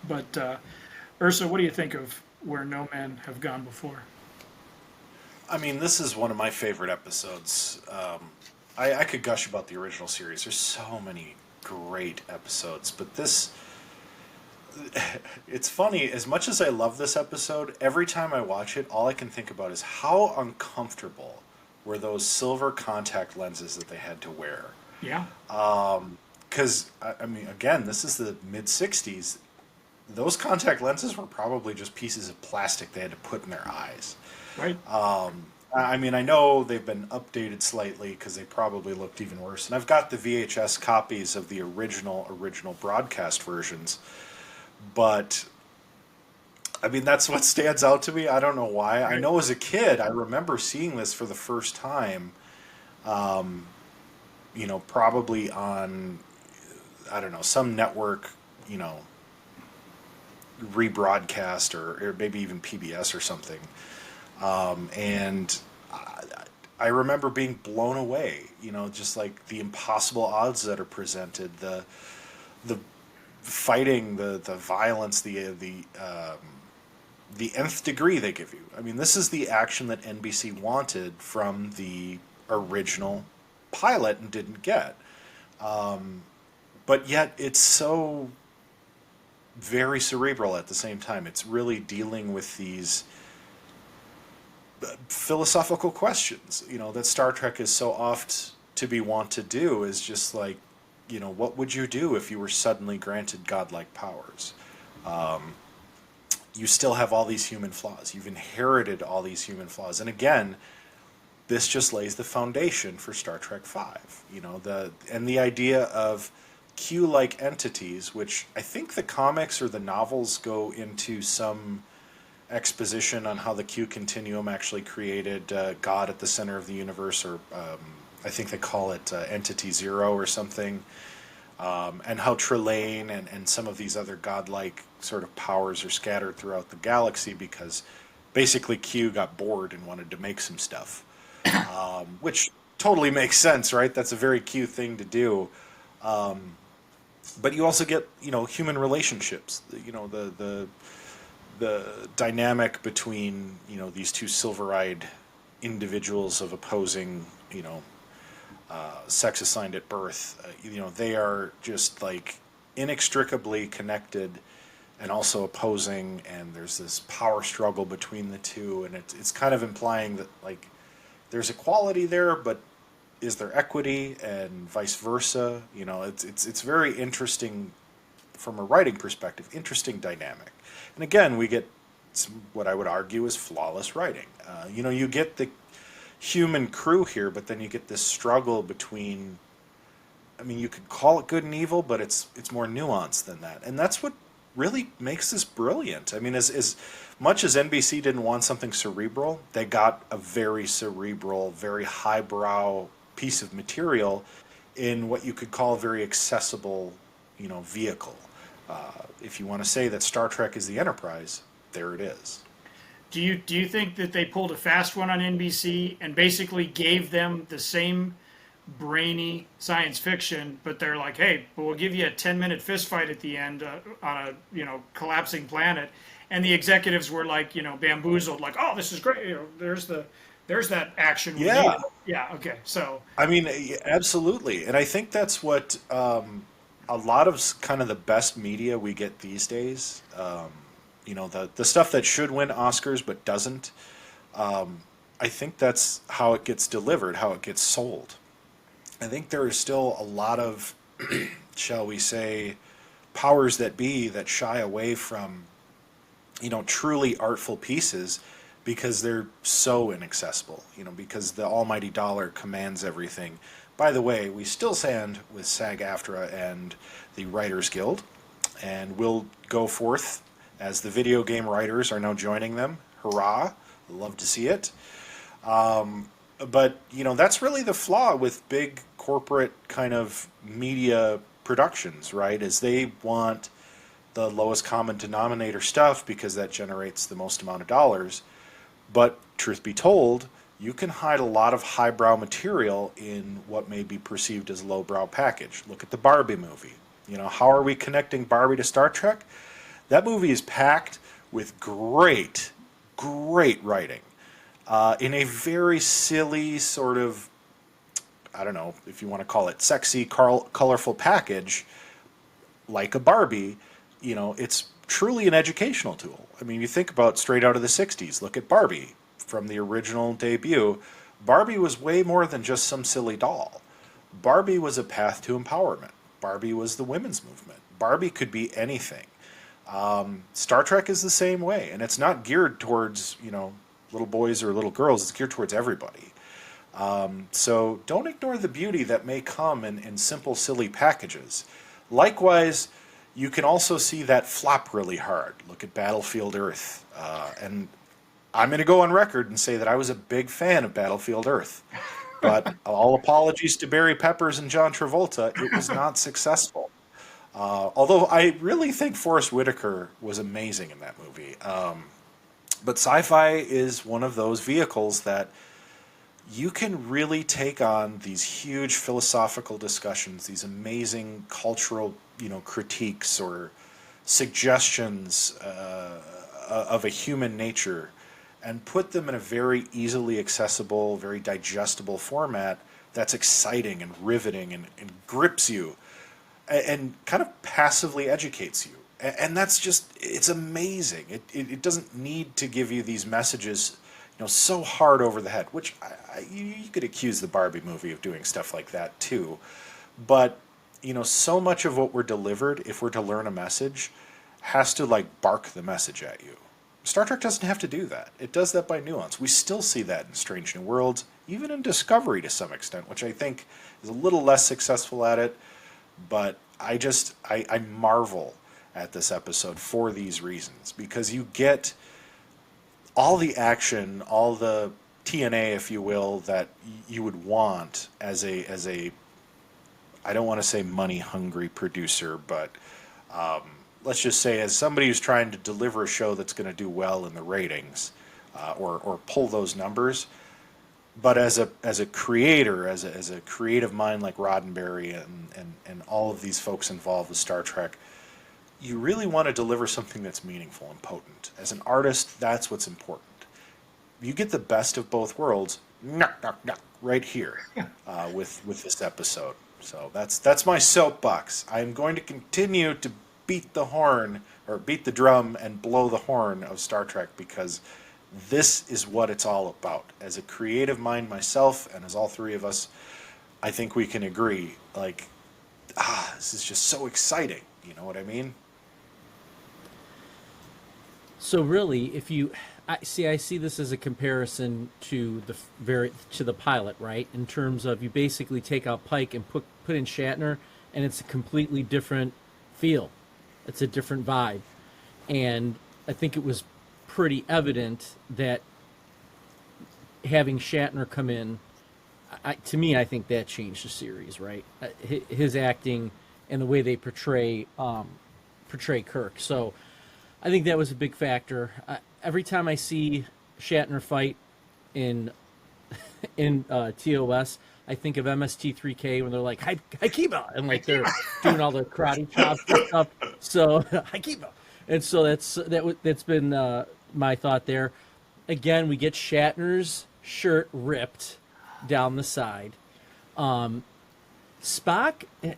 But Ursa, what do you think of Where No Men Have Gone Before? I mean, this is one of my favorite episodes. I could gush about the original series. There's so many great episodes, but this... It's funny, as much as I love this episode, every time I watch it, all I can think about is how uncomfortable were those silver contact lenses that they had to wear. Yeah. Because, I mean, again, this is the mid-'60s. Those contact lenses were probably just pieces of plastic they had to put in their eyes. Right. I mean, I know they've been updated slightly because they probably looked even worse. And I've got the VHS copies of the original broadcast versions. But, I mean, that's what stands out to me. I don't know why. Right. I know as a kid, I remember seeing this for the first time, probably on, I don't know, some network, rebroadcast or maybe even PBS or something. And I remember being blown away, just like the impossible odds that are presented, the fighting, the violence, the nth degree they give you. I mean, this is the action that NBC wanted from the original pilot and didn't get. But yet it's so very cerebral at the same time. It's really dealing with these philosophical questions, that Star Trek is so oft to be wont to do, is just like, what would you do if you were suddenly granted godlike powers? You still have all these human flaws. You've inherited all these human flaws. And again, this just lays the foundation for Star Trek V. The idea of Q-like entities, which I think the comics or the novels go into some exposition on how the Q continuum actually created God at the center of the universe, or I think they call it Entity Zero or something, and how Trelane and some of these other godlike sort of powers are scattered throughout the galaxy because basically Q got bored and wanted to make some stuff, which totally makes sense, right? That's a very Q thing to do. But you also get, human relationships, the dynamic between, these two silver-eyed individuals of opposing, sex assigned at birth. They are just like inextricably connected and also opposing, and there's this power struggle between the two, and it's kind of implying that like there's equality there, but is there equity, and vice versa? You know, it's very interesting from a writing perspective, interesting dynamic. And again, we get what I would argue is flawless writing. You know, you get the human crew here, but then you get this struggle between. I mean, you could call it good and evil, but it's more nuanced than that, and that's what really makes this brilliant. I mean, as much as NBC didn't want something cerebral, they got a very cerebral, very highbrow piece of material in what you could call a very accessible, you know, vehicle. If you want to say that Star Trek is the Enterprise, there it is. Do you think that they pulled a fast one on NBC and basically gave them the same brainy science fiction, but they're like, hey, but we'll give you a 10-minute fist fight at the end on a collapsing planet, and the executives were like bamboozled, like, oh, this is great, there's that action. Yeah. Yeah. Okay. So. I mean, absolutely, and I think that's what a lot of kind of the best media we get these days. The stuff that should win Oscars but doesn't. I think that's how it gets delivered, how it gets sold. I think there is still a lot of, shall we say, powers that be that shy away from, truly artful pieces because they're so inaccessible, because the almighty dollar commands everything. By the way, we still stand with SAG-AFTRA and the Writers Guild, and we'll go forth as the video game writers are now joining them. Hurrah! Love to see it. But, that's really the flaw with big corporate kind of media productions, right? Is they want the lowest common denominator stuff because that generates the most amount of dollars. But truth be told, you can hide a lot of highbrow material in what may be perceived as lowbrow package. Look at the Barbie movie. How are we connecting Barbie to Star Trek? That movie is packed with great, great writing. In a very silly sort of, I don't know if you want to call it sexy, colorful package, like a Barbie, it's truly an educational tool. I mean, you think about straight out of the 60s. Look at Barbie from the original debut. Barbie was way more than just some silly doll. Barbie was a path to empowerment. Barbie was the women's movement. Barbie could be anything. Star Trek is the same way, and it's not geared towards, little boys or little girls. It's geared towards everybody. So don't ignore the beauty that may come in simple, silly packages. Likewise, you can also see that flop really hard. Look at Battlefield Earth. And I'm going to go on record and say that I was a big fan of Battlefield Earth. But all apologies to Barry Peppers and John Travolta, it was not successful. Although I really think Forrest Whitaker was amazing in that movie. But sci-fi is one of those vehicles that you can really take on these huge philosophical discussions, these amazing cultural, critiques or suggestions of a human nature, and put them in a very easily accessible, very digestible format that's exciting and riveting and grips you and kind of passively educates you. And that's just, it's amazing. It doesn't need to give you these messages, so hard over the head, which you could accuse the Barbie movie of doing stuff like that too. But, so much of what we're delivered, if we're to learn a message, has to bark the message at you. Star Trek doesn't have to do that. It does that by nuance. We still see that in Strange New Worlds, even in Discovery to some extent, which I think is a little less successful at it. But I marvel at this episode for these reasons, because you get all the action, all the TNA, if you will, that you would want as a I don't want to say money hungry producer, but let's just say as somebody who's trying to deliver a show that's going to do well in the ratings or pull those numbers. But as a creator, as a creative mind like Roddenberry and all of these folks involved with Star Trek, you really want to deliver something that's meaningful and potent. As an artist, that's what's important. You get the best of both worlds, right here with this episode. So that's my soapbox. I'm going to continue to beat the horn or beat the drum and blow the horn of Star Trek, because this is what it's all about. As a creative mind myself, and as all three of us, I think we can agree, like, this is just so exciting. You know what I mean? So really, if you I see this as a comparison to the pilot, right? In terms of, you basically take out Pike and put in Shatner, and it's a completely different feel. It's a different vibe, and I think it was pretty evident that having Shatner come in, to me, I think that changed the series, right? His acting and the way they portray Kirk. So I think that was a big factor. Every time I see Shatner fight in TOS, I think of MST3K when they're like, Haikiba, and like they're doing all the karate chops and stuff. So Haikiba, and so that's been my thought there. Again, we get Shatner's shirt ripped down the side. Spock, I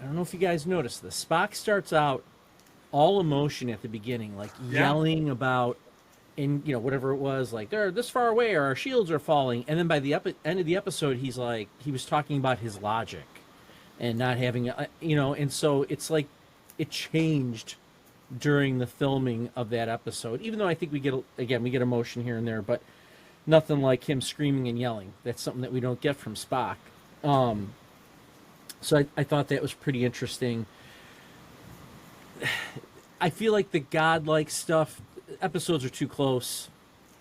don't know if you guys noticed this. Spock starts out all emotion at the beginning, like yelling about, and whatever it was, like they're this far away or our shields are falling. And then by the end of the episode, he was talking about his logic and not having, and so it's like it changed during the filming of that episode. Even though I think we get emotion here and there, but nothing like him screaming and yelling. That's something that we don't get from Spock. So I thought that was pretty interesting. I feel like the godlike stuff, episodes are too close.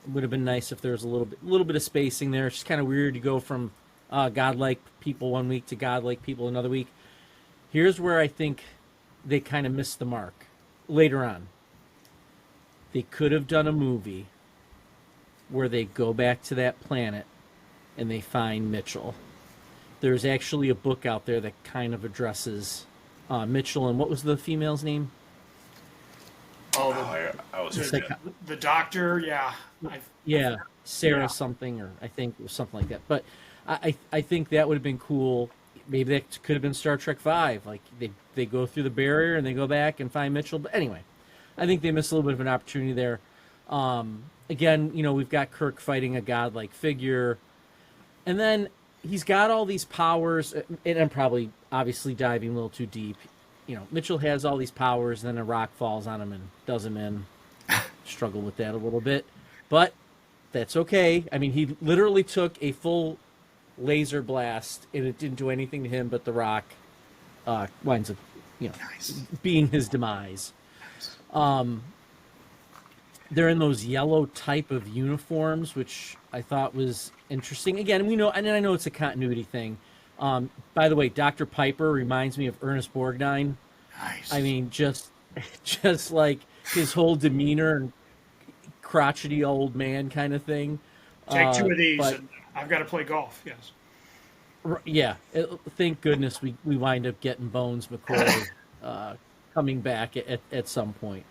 It would have been nice if there was a little bit of spacing there. It's just kind of weird to go from godlike people one week to godlike people another week. Here's where I think they kind of missed the mark. Later on, they could have done a movie where they go back to that planet and they find Mitchell. There's actually a book out there that kind of addresses Mitchell, and what was the female's name? Oh, I was the doctor, yeah. Yeah, Sarah something, or I think it was something like that. But I think that would have been cool. Maybe that could have been Star Trek V. Like they go through the barrier and they go back and find Mitchell. But anyway, I think they missed a little bit of an opportunity there. Again, we've got Kirk fighting a godlike figure, and then he's got all these powers. And I'm probably obviously diving a little too deep. Mitchell has all these powers, and then a rock falls on him and does him in. Struggle with that a little bit, but that's okay. I mean, he literally took a full laser blast, and it didn't do anything to him, but the rock winds up, being his demise. They're in those yellow type of uniforms, which I thought was interesting. Again, I know it's a continuity thing. By the way, Dr. Piper reminds me of Ernest Borgnine. Nice. I mean, just like his whole demeanor and crotchety old man kind of thing. Take two of these, and I've got to play golf. Yes. Yeah. Thank goodness we wind up getting Bones McCoy coming back at some point.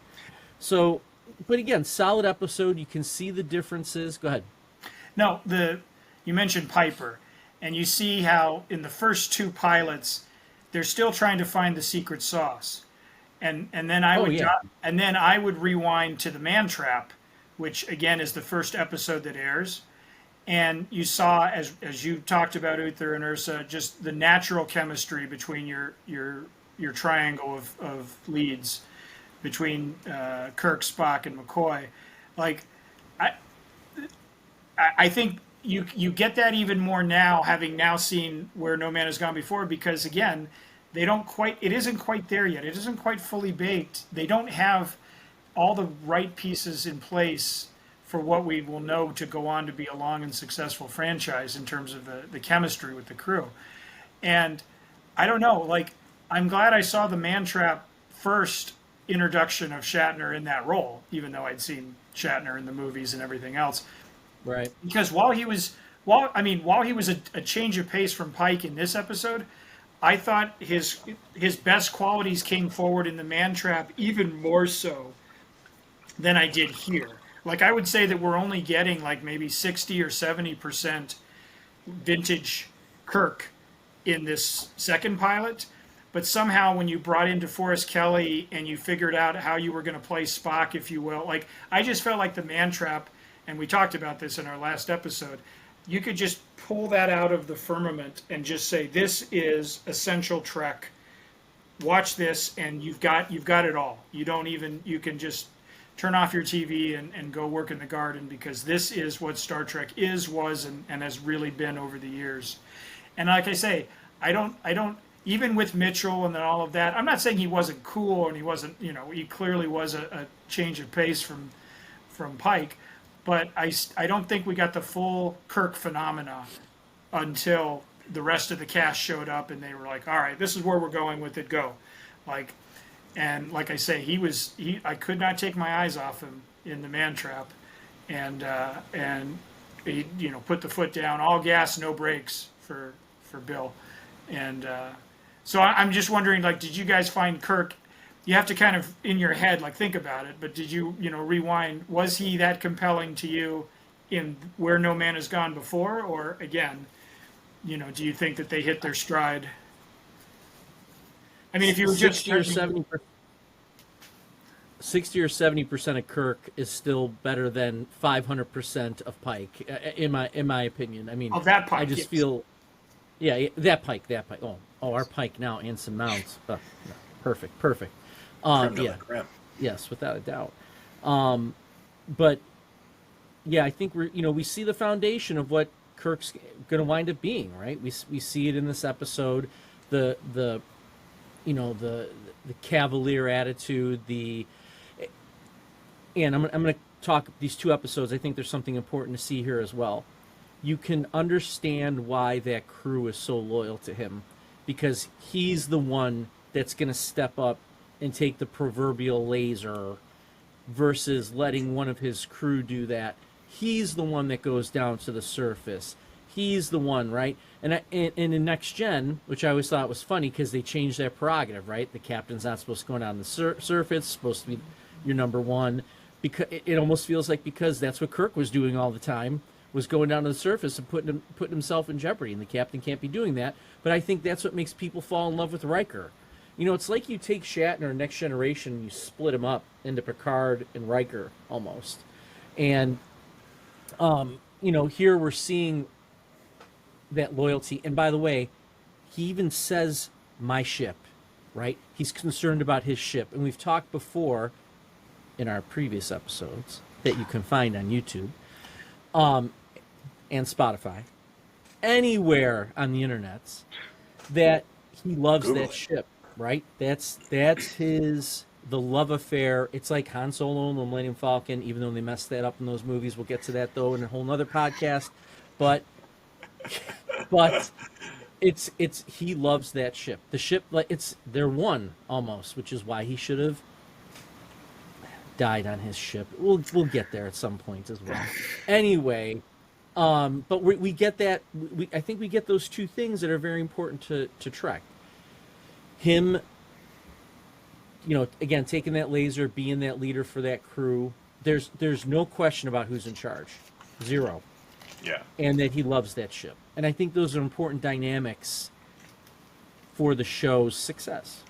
So, but again, solid episode. You can see the differences. Go ahead. No, you mentioned Piper. And you see how in the first two pilots, they're still trying to find the secret sauce, and then I would rewind to the Man Trap, which again is the first episode that airs, and you saw as you talked about Uther and Ursa, just the natural chemistry between your triangle of leads between Kirk, Spock, and McCoy. Like I think. You get that even more now, having now seen Where No Man Has Gone Before, because again, it isn't quite there yet. It isn't quite fully baked. They don't have all the right pieces in place for what we will know to go on to be a long and successful franchise in terms of the chemistry with the crew. And I don't know, like, I'm glad I saw the Man Trap first introduction of Shatner in that role, even though I'd seen Shatner in the movies and everything else. Right. Because while he was a change of pace from Pike in this episode, I thought his best qualities came forward in the Man Trap even more so than I did here. Like, I would say that we're only getting like maybe 60 or 70% vintage Kirk in this second pilot, but somehow when you brought in DeForest Kelly and you figured out how you were going to play Spock, if you will, like I just felt like the man trap, and we talked about this in our last episode. You could just pull that out of the firmament and just say, "This is essential Trek. Watch this, and you've got it all. You don't even you can just turn off your TV and go work in the garden because this is what Star Trek is, was, and has really been over the years." And like I say, I don't even with Mitchell and then all of that. I'm not saying he wasn't cool and he wasn't, he clearly was a change of pace from Pike, but I don't think we got the full Kirk phenomena until the rest of the cast showed up and they were like, all right, this is where we're going with it, go. And like I say, I could not take my eyes off him in the man trap, and he put the foot down, all gas, no brakes for Bill. And so I'm just wondering, did you guys find Kirk? You have to kind of in your head think about it, but did you rewind? Was he that compelling to you in Where No Man Has Gone Before, or again, do you think that they hit their stride? I mean, if you were just 60 or 70% of Kirk is still better than 500% of Pike, in my opinion. I mean, that Pike, I just feel, that Pike. Oh, our Pike now and some mounts. Perfect. Yeah, yes, without a doubt. But yeah, I think we see the foundation of what Kirk's going to wind up being, right? We see it in this episode, the cavalier attitude, and I'm going to talk these two episodes. I think there's something important to see here as well. You can understand why that crew is so loyal to him, because he's the one that's going to step up and take the proverbial laser versus letting one of his crew do that. He's the one that goes down to the surface. He's the one, right? And in Next Gen, which I always thought was funny because they changed that prerogative, right? The captain's not supposed to go down the surface, it's supposed to be your number one. Because it almost feels like because that's what Kirk was doing all the time, was going down to the surface and putting himself in jeopardy, and the captain can't be doing that. But I think that's what makes people fall in love with Riker. It's like you take Shatner, Next Generation, and you split him up into Picard and Riker almost. And, here we're seeing that loyalty. And by the way, he even says, my ship, right? He's concerned about his ship. And we've talked before in our previous episodes that you can find on YouTube and Spotify, anywhere on the internets, that he loves Google that it. ship, right? That's the love affair. It's like Han Solo and the Millennium Falcon, even though they messed that up in those movies. We'll get to that, though, in a whole nother podcast. But it's he loves that ship. The ship, they're one almost, which is why he should have died on his ship. We'll get there at some point as well. Anyway, but we get that. I think we get those two things that are very important to Trek. Him, again, taking that laser, being that leader for that crew. There's no question about who's in charge. Zero. Yeah. And that he loves that ship. And I think those are important dynamics for the show's success.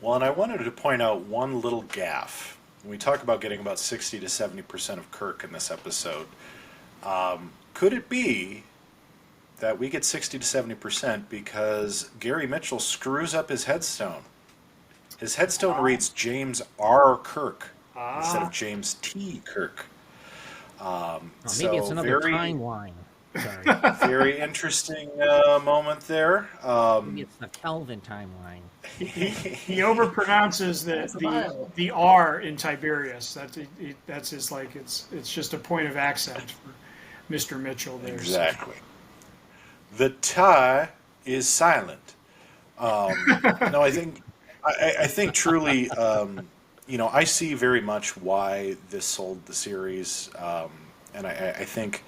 Well, and I wanted to point out one little gaffe. When we talk about getting about 60 to 70% of Kirk in this episode, could it be that we get 60 to 70% because Gary Mitchell screws up his headstone? His headstone reads James R. Kirk instead of James T. Kirk. Maybe it's another timeline. Sorry. Very interesting moment there. Maybe it's the Kelvin timeline. He overpronounces the R in Tiberius. That's his it's just a point of accent for Mr. Mitchell there. Exactly. The tie is silent. No, I think truly, I see very much why this sold the series, and I think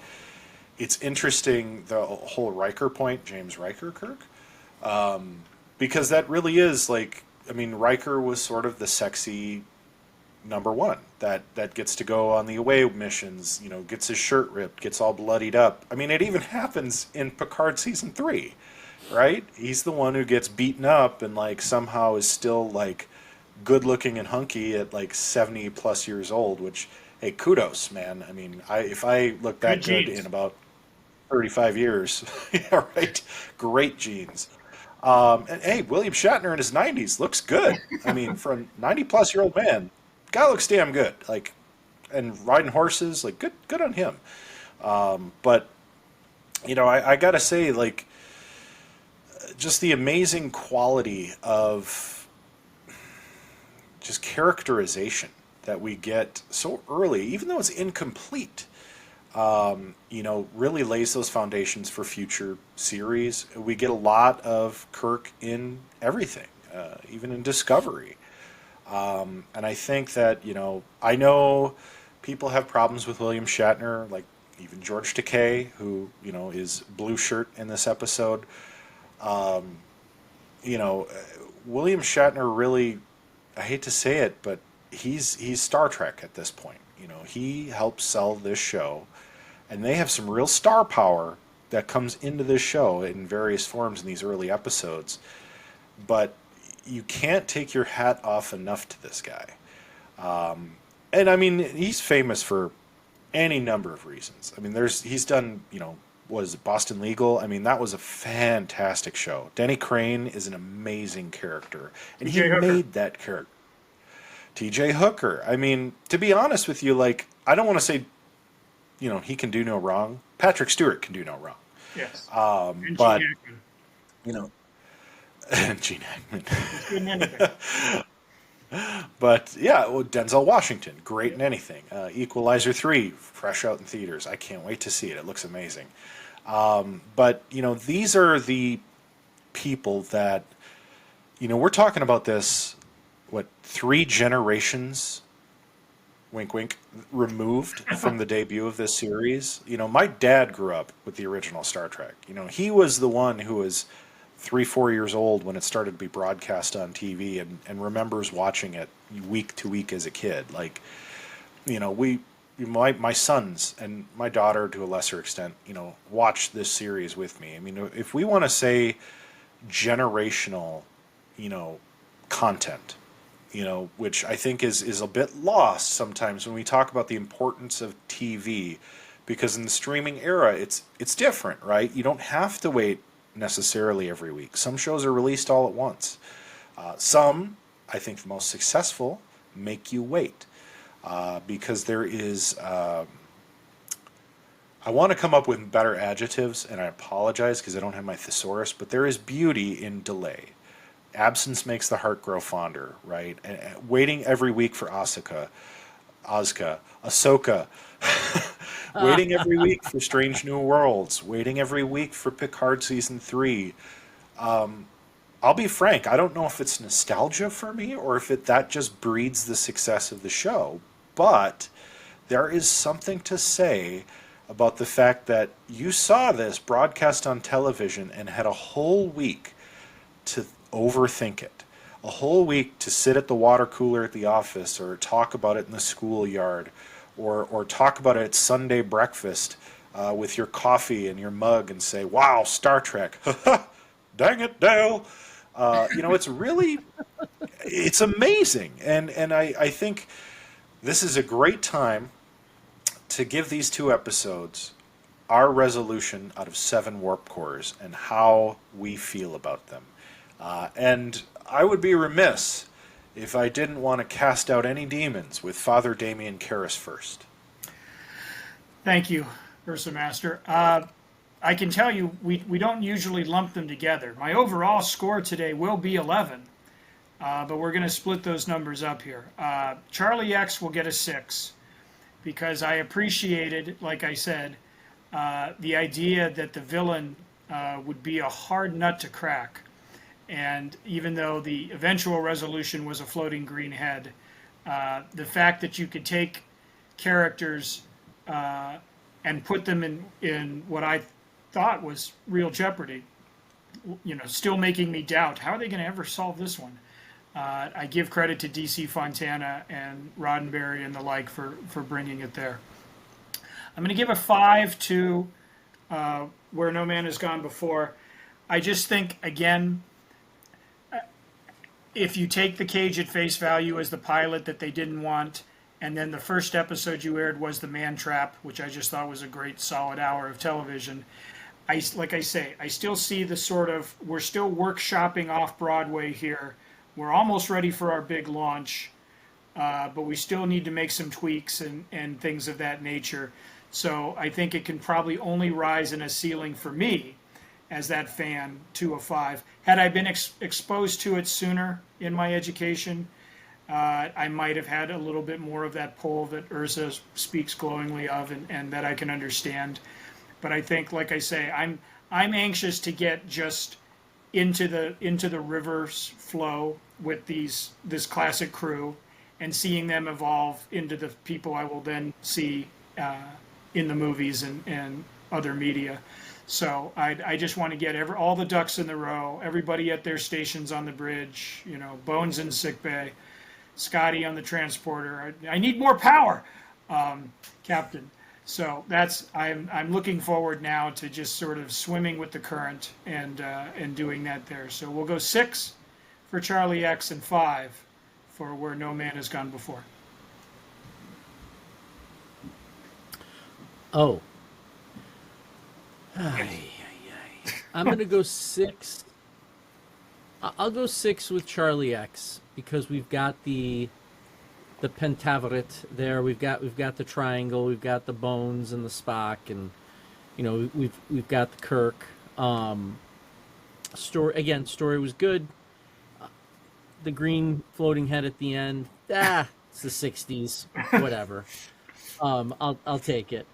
it's interesting, the whole Riker point, James Riker Kirk, because that really is Riker was sort of the sexy number one that gets to go on the away missions, gets his shirt ripped, gets all bloodied up. I mean, it even happens in Picard season 3. right? He's the one who gets beaten up and like somehow is still like good looking and hunky at like 70 plus years old, which, hey, kudos, man. I mean, if I look Good that good genes. in about 35 years, yeah, right? Great genes. And hey, William Shatner in his 90s looks good. I mean, for a 90 plus year old man, guy looks damn good. Like, and riding horses, like, good on him. But, you know, I gotta say, like, just the amazing quality of just characterization that we get so early, even though it's incomplete, you know, really lays those foundations for future series. We get a lot of Kirk in everything, even in Discovery. And I think that, you know, I know people have problems with William Shatner, like even George Takei, who, you know, is blue shirt in this episode. You know, William Shatner really, I hate to say it, but he's Star Trek at this point. You know, he helps sell this show, and they have some real star power that comes into this show in various forms in these early episodes. But you can't take your hat off enough to this guy. And I mean, he's famous for any number of reasons. I mean, he's done, you know, was Boston Legal. I mean, that was a fantastic show. Denny Crane is an amazing character, and he made that character. T.J. Hooker. I mean, to be honest with you, like, I don't want to say, you know, he can do no wrong. Patrick Stewart can do no wrong. Yes. But you know, Gene Hackman. But yeah, well, Denzel Washington, great in anything. Equalizer 3, fresh out in theaters. I can't wait to see it. It looks amazing. But you know, these are the people that, you know, we're talking about this, what, 3 generations, wink wink, removed from the debut of this series. You know, my dad grew up with the original Star Trek. You know, he was the one who was 3-4 years old when it started to be broadcast on TV, and remembers watching it week to week as a kid. Like, you know, my sons and my daughter to a lesser extent, you know, watched this series with me. I mean, if we want to say generational, you know, content, you know, which I think is a bit lost sometimes when we talk about the importance of TV, because in the streaming era, it's different, right? You don't have to wait necessarily every week. Some shows are released all at once. Some, I think the most successful, make you wait. Because there is, I want to come up with better adjectives, and I apologize because I don't have my thesaurus, but there is beauty in delay. Absence makes the heart grow fonder, right? And waiting every week for Ahsoka, waiting every week for Strange New Worlds, waiting every week for Picard Season 3. I'll be frank, I don't know if it's nostalgia for me or if that just breeds the success of the show, but there is something to say about the fact that you saw this broadcast on television and had a whole week to overthink it. A whole week to sit at the water cooler at the office, or talk about it in the schoolyard, or talk about it at Sunday breakfast with your coffee and your mug and say, wow, Star Trek. Dang it, Dale. You know, it's really, it's amazing. And I think this is a great time to give these 2 episodes our resolution out of 7 warp cores and how we feel about them. And I would be remiss if I didn't want to cast out any demons with Father Damian Karras first. Thank you, UrzaMaster. I can tell you we don't usually lump them together. My overall score today will be 11, but we're going to split those numbers up here. Charlie X will get a 6 because I appreciated, like I said, the idea that the villain would be a hard nut to crack. And even though the eventual resolution was a floating green head, the fact that you could take characters and put them in what I thought was real jeopardy, you know, still making me doubt, how are they going to ever solve this one? I give credit to DC Fontana and Roddenberry and the like for bringing it there. I'm going to give a 5 to Where No Man Has Gone Before. I just think, again, if you take the cage at face value as the pilot that they didn't want, and then the first episode you aired was the Man Trap, which I just thought was a great solid hour of television. Like I say, I still see the sort of, we're still workshopping off Broadway here. We're almost ready for our big launch, but we still need to make some tweaks and things of that nature. So I think it can probably only rise in a ceiling for me as that fan to a 5. Had I been exposed to it sooner in my education, I might have had a little bit more of that pull that Urza speaks glowingly of and that I can understand. But I think, like I say, I'm anxious to get just into the river's flow with this classic crew and seeing them evolve into the people I will then see in the movies and other media. So I just want to get all the ducks in the row, everybody at their stations on the bridge, Bones in sickbay, Scotty on the transporter. I need more power, Captain. So I'm looking forward now to just sort of swimming with the current and doing that there. So we'll go 6 for Charlie X and 5 for Where No Man Has Gone Before. Oh. I'm going to go 6. I'll go 6 with Charlie X because we've got the pentaveret there. We've got the triangle. We've got the Bones and the Spock, and we've got the Kirk. Story was good. The green floating head at the end. It's the 60s. Whatever. I'll take it.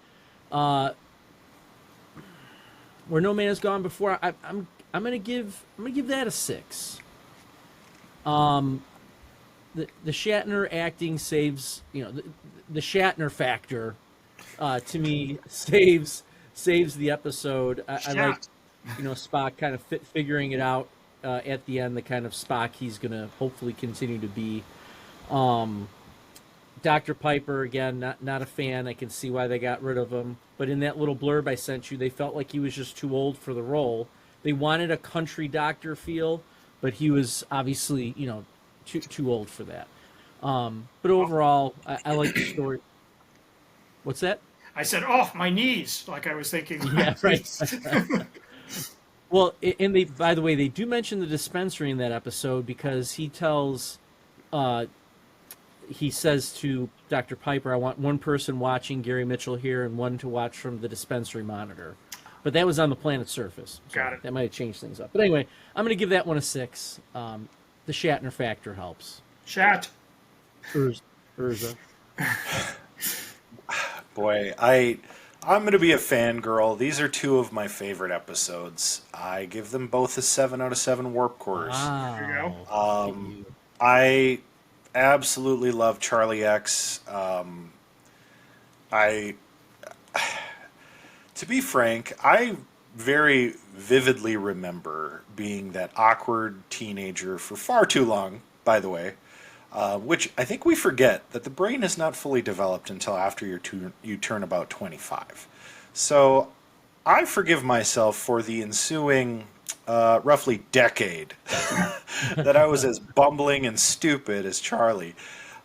Where No Man Has Gone Before, I'm gonna give that a 6. The Shatner acting saves, the Shatner factor to me saves the episode. I like Spock kind of figuring it out at the end, the kind of Spock he's gonna hopefully continue to be. Dr. Piper, again, not a fan. I can see why they got rid of him. But in that little blurb I sent you, they felt like he was just too old for the role. They wanted a country doctor feel, but he was obviously, too old for that. But overall, I like the story. What's that? I said, "Oh, my knees!" Like I was thinking. Yeah, right. Well, and by the way, they do mention the dispensary in that episode because he says to Dr. Piper, "I want one person watching Gary Mitchell here and one to watch from the dispensary monitor." But that was on the planet's surface. So Got it. That might have changed things up. But anyway, I'm going to give that one a 6. The Shatner factor helps. Shat. Urza. Boy, I'm going to be a fangirl. These are 2 of my favorite episodes. I give them both a 7 out of 7 warp cores. Wow. There you go. I absolutely love Charlie X. To be frank, I very vividly remember being that awkward teenager for far too long, by the way, which I think we forget that the brain is not fully developed until after you turn about 25. So I forgive myself for the ensuing roughly decade that I was as bumbling and stupid as Charlie.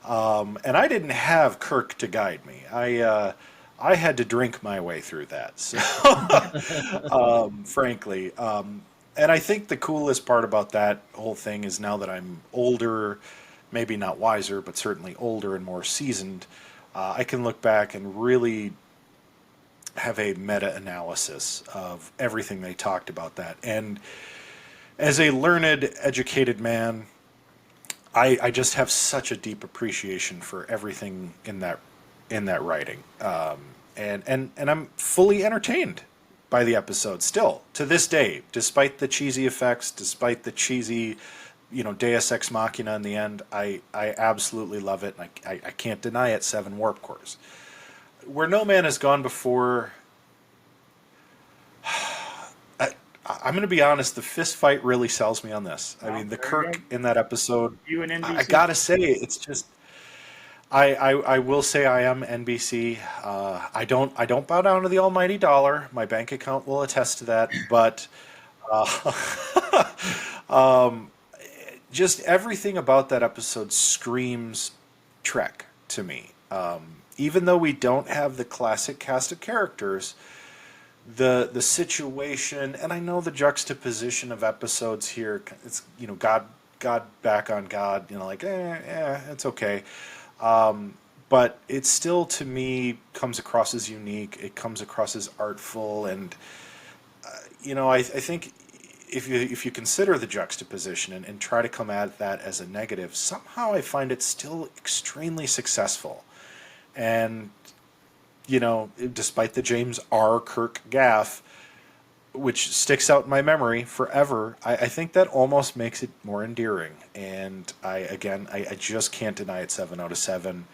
And I didn't have Kirk to guide me. I had to drink my way through that, so, frankly. And I think the coolest part about that whole thing is now that I'm older, maybe not wiser, but certainly older and more seasoned, I can look back and really have a meta-analysis of everything they talked about that. And as a learned, educated man, I just have such a deep appreciation for everything in that writing. And I'm fully entertained by the episode still, to this day, despite the cheesy effects, despite the cheesy, Deus Ex Machina in the end. I absolutely love it, and I can't deny it, 7 warp cores. Where No Man Has Gone Before, I'm going to be honest, the fist fight really sells me on this. I mean, the Kirk in that episode, You and NBC. I gotta say, it's just, I will say I am NBC. I don't bow down to the almighty dollar. My bank account will attest to that. But Just everything about that episode screams Trek to me. Even though we don't have the classic cast of characters, the situation, and I know the juxtaposition of episodes here, it's, God back on God, like it's okay. But it still, to me, comes across as unique. It comes across as artful, and I think if you consider the juxtaposition and try to come at that as a negative, somehow I find it still extremely successful. And despite the James R. Kirk gaffe, which sticks out in my memory forever, I think that almost makes it more endearing. And I just can't deny it 7 out of 7.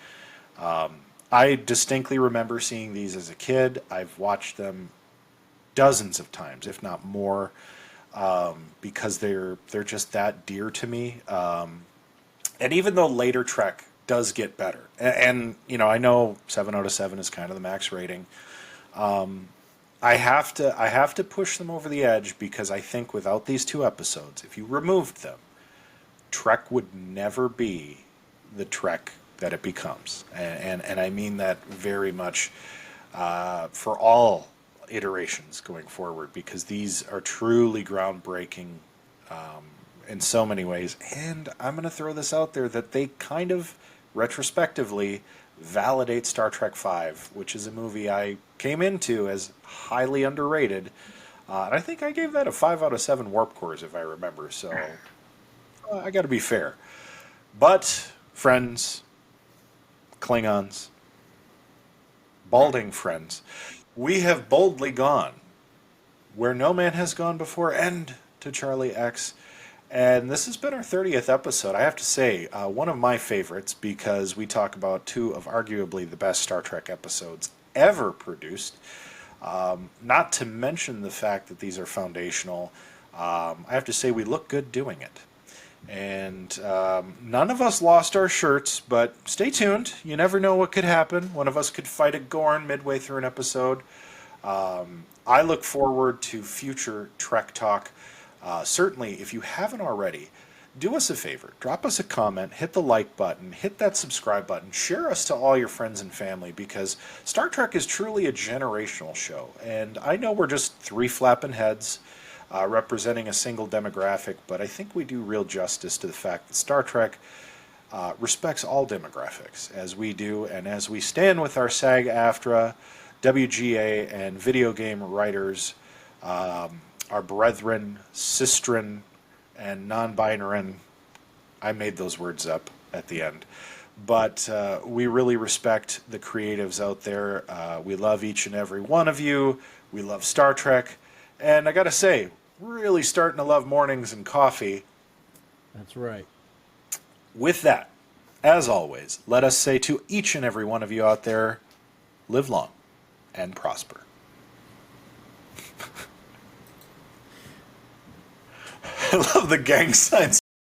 I distinctly remember seeing these as a kid. I've watched them dozens of times, if not more, because they're just that dear to me. And even though later Trek does get better, and I know 7 out of 7 is kind of the max rating. I have to push them over the edge, because I think without these 2 episodes, if you removed them, Trek would never be the Trek that it becomes, and I mean that very much for all iterations going forward, because these are truly groundbreaking in so many ways. And I'm going to throw this out there, that they kind of retrospectively validate Star Trek V, which is a movie I came into as highly underrated, and I think I gave that a 5 out of 7 warp cores, if I remember, so I got to be fair. But friends, Klingons, balding friends, we have boldly gone where no man has gone before, and to Charlie X. And this has been our 30th episode. I have to say, one of my favorites, because we talk about 2 of arguably the best Star Trek episodes ever produced. Not to mention the fact that these are foundational. I have to say, we look good doing it. And none of us lost our shirts, but stay tuned. You never know what could happen. One of us could fight a Gorn midway through an episode. I look forward to future Trek talk. Certainly, if you haven't already, do us a favor. Drop us a comment, hit the like button, hit that subscribe button, share us to all your friends and family, because Star Trek is truly a generational show. And I know we're just 3 flapping heads representing a single demographic, but I think we do real justice to the fact that Star Trek respects all demographics, as we do, and as we stand with our SAG-AFTRA, WGA, and video game writers, our brethren, sistren, and non-binary. I made those words up at the end. But we really respect the creatives out there. We love each and every one of you. We love Star Trek. And I got to say, really starting to love mornings and coffee. That's right. With that, as always, let us say to each and every one of you out there, live long and prosper. I love the gang signs.